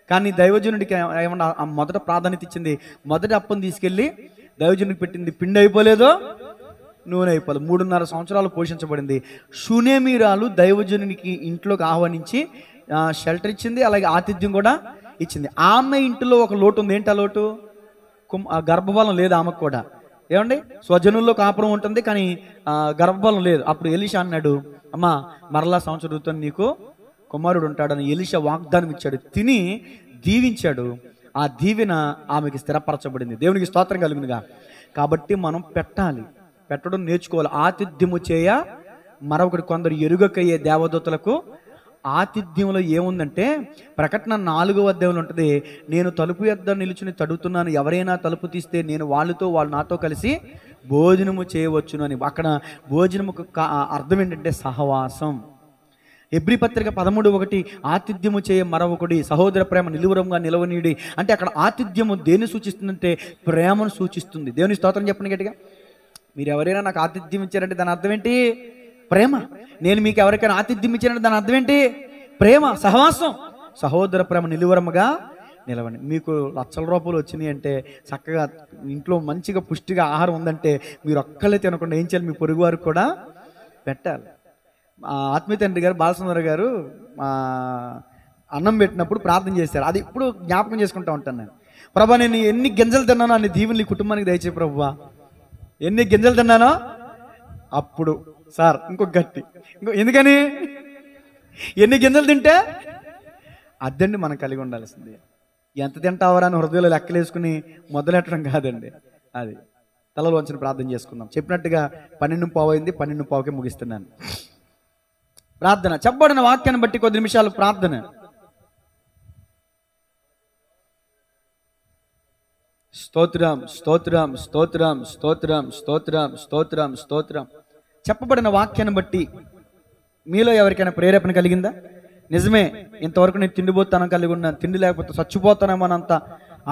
కానీ దైవజనుడికి ఏమన్నా మొదట ప్రాధాన్యత ఇచ్చింది. మొదటి అప్పం తీసుకెళ్ళి దైవజనుడికి పెట్టింది. పిండి అయిపోలేదో నూనె అయిపోలేదు. 3.5 సంవత్సరాలు పోషించబడింది. షూనేమీరాలు దైవజనునికి ఇంట్లోకి ఆహ్వానించి షెల్టర్ ఇచ్చింది, అలాగే ఆతిథ్యం కూడా ఇచ్చింది. ఆమె ఇంటిలో ఒక లోటు ఉంది. ఏంటి ఆ లోటు? గర్భఫలం లేదు ఆమెకు కూడా. ఏమండి, స్వజనుల్లో కాపురం ఉంటుంది కానీ గర్భఫలం లేదు. అప్పుడు ఎలీషా అన్నాడు, అమ్మా మరలా సంవత్సరం ఋతువుని నీకు కుమారుడు ఉంటాడని ఎలీషా వాగ్దానం ఇచ్చాడు. తిని దీవించాడు. ఆ దీవెన ఆమెకి స్థిరపరచబడింది. దేవునికి స్తోత్రం కలుగునుగా. కాబట్టి మనం పెట్టడం నేర్చుకోవాలి. ఆతిథ్యము చేయ మరొకటి. కొందరు ఎరుగకయ్యే దేవదూతలకు ఆతిథ్యంలో ఏముందంటే, ప్రకటన 4వ అధ్యాయంలో ఉంటుంది, నేను తలుపు యొద్ద నిలుచుని తడుతున్నాను, ఎవరైనా తలుపు తీస్తే నేను వాళ్ళు నాతో కలిసి భోజనము చేయవచ్చును అని. అక్కడ భోజనముకు అర్థం ఏంటంటే సహవాసం. హెబ్రీ పత్రిక 13:1 ఆతిథ్యము చేయ మరొకటి సహోదర ప్రేమ నిలువరంగా నిలవనీయుడి అంటే అక్కడ ఆతిథ్యము దేన్ని సూచిస్తుందంటే ప్రేమను సూచిస్తుంది. దేవుని స్తోత్రం చెప్పండి గట్టిగా. మీరు ఎవరైనా నాకు ఆతిథ్యం ఇచ్చారంటే దాని అర్థం ఏంటి? ప్రేమ. నేను మీకు ఎవరికైనా ఆతిథ్యం ఇచ్చానంటే దాని అర్థం ఏంటి? ప్రేమ, సహవాసం. సహోదర ప్రేమ నిలువరముగా నిలవండి. మీకు లక్షల రూపాయలు వచ్చినాయి అంటే, చక్కగా ఇంట్లో మంచిగా పుష్టిగా ఆహారం ఉందంటే మీరు ఒక్కళ్ళే తినకుండా ఏం చేయాలి? మీ పొరుగు వారికి కూడా పెట్టాలి. ఆత్మీయ తండ్రి గారు బాలసుందర గారు అన్నం పెట్టినప్పుడు ప్రార్థన చేశారు. అది ఇప్పుడు జ్ఞాపకం చేసుకుంటూ ఉంటాను నేను. ప్రభా, నేను ఎన్ని గింజలు తిన్నానో అన్ని దీవెనలు ఈ కుటుంబానికి దయచేయి ప్రభువా. ఎన్ని గింజలు తిన్నానో అప్పుడు సార్ ఎందుకని ఎన్ని గింజలు తింటే అద్దండి మనం కలిగి ఉండాల్సింది. ఎంత తింటావరా అని హృదయంలో లెక్కలేసుకుని మొదలెట్టడం కాదండి. అది తలలో వంచిన ప్రార్థన చేసుకుందాం. చెప్పినట్టుగా 12:15 అయింది. 12:15కే ముగిస్తున్నాను ప్రార్థన. చెప్పబడిన వాక్యాన్ని బట్టి కొద్ది నిమిషాలు ప్రార్థన. స్తోత్రం, స్తోత్రం, స్తోత్రం, స్తోత్రం, స్తోత్రం, స్తోత్రం, స్తోత్రం. చెప్పబడిన వాక్యాన్ని బట్టి మీలో ఎవరికైనా ప్రేరేపణ కలిగిందా? నిజమే, ఇంతవరకు నేను తిండిపోతానం కలిగి ఉన్నాను, తిండి లేకపోతే చచ్చిపోతానేమో అనంత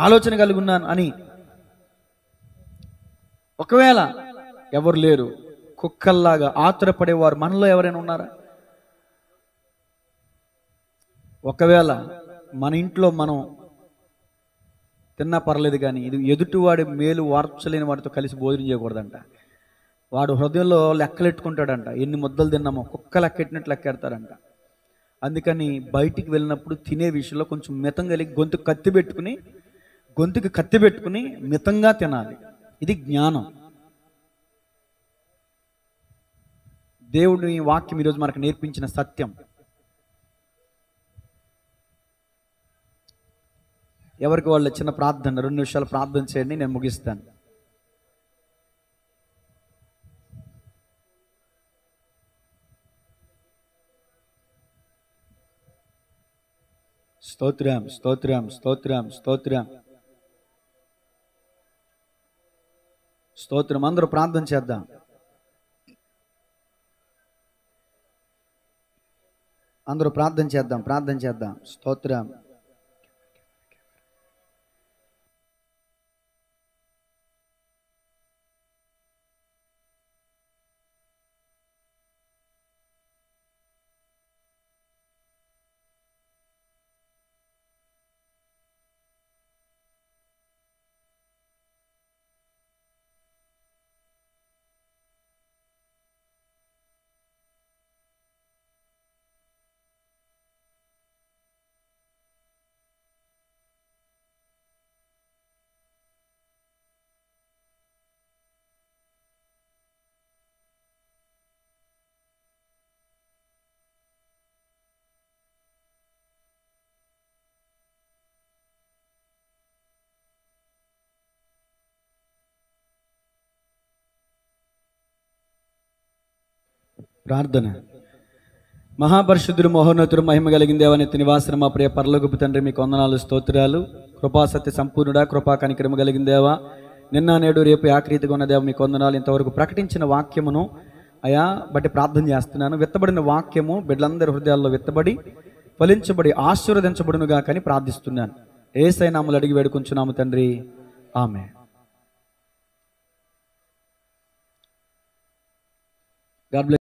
ఆలోచన కలిగి ఉన్నాను అని. ఒకవేళ ఎవరు లేరు, కుక్కల్లాగా ఆతురపడేవారు మనలో ఎవరైనా ఉన్నారా? ఒకవేళ మన ఇంట్లో మనం తిన్నా పర్లేదు కానీ ఇది ఎదుటివాడి మేలు వార్చలేని వాడితో కలిసి భోజనం చేయకూడదంట. వాడు హృదయంలో లెక్కలెట్టుకుంటాడంట. ఎన్ని ముద్దలు తిన్నామో కుక్క లెక్కెట్టినట్టు లెక్కెడతాడంట. అందుకని బయటికి వెళ్ళినప్పుడు తినే విషయంలో కొంచెం మితం కలిగి గొంతుకి కత్తి పెట్టుకుని మితంగా తినాలి. ఇది జ్ఞానం. దేవుడి వాక్యం ఈరోజు మనకు నేర్పించిన సత్యం. ఎవరికి వాళ్ళ చిన్న ప్రార్థన, 2 నిమిషాలు ప్రార్థన చేయండి, నేను ముగిస్తాను. స్తోత్రం, స్తోత్రం, స్తోత్రం, స్తోత్రం, స్తోత్రం. అందరూ ప్రార్థన చేద్దాం. ప్రార్థన చేద్దాం. స్తోత్రం. ప్రార్థన. మహాపరిశుద్ధుడు మహోన్నతుడు మహిమ కలిగిన దేవాని నివాసన మా ప్రియ పరలోకపు తండ్రి మీకు వందనాలు స్తోత్రాలు. కృపాసత్య సంపూర్ణుడా, కృపా కనికరము కలిగిన దేవా, నిన్న నేడు రేపు ఆఖరీతిగా ఉన్న దేవ మీకు వందనాలు. ఇంతవరకు ప్రకటించిన వాక్యమును అయా బట్టి ప్రార్థన చేస్తున్నాను. విత్తబడిన వాక్యము బిడ్డలందరి హృదయాల్లో విత్తబడి ఫలించబడి ఆశీర్వదించబడునుగా కానీ ప్రార్థిస్తున్నాను. యేసయ్య నామములో అడిగి వేడుకుంటున్నాము తండ్రి, ఆమేన్. God bless.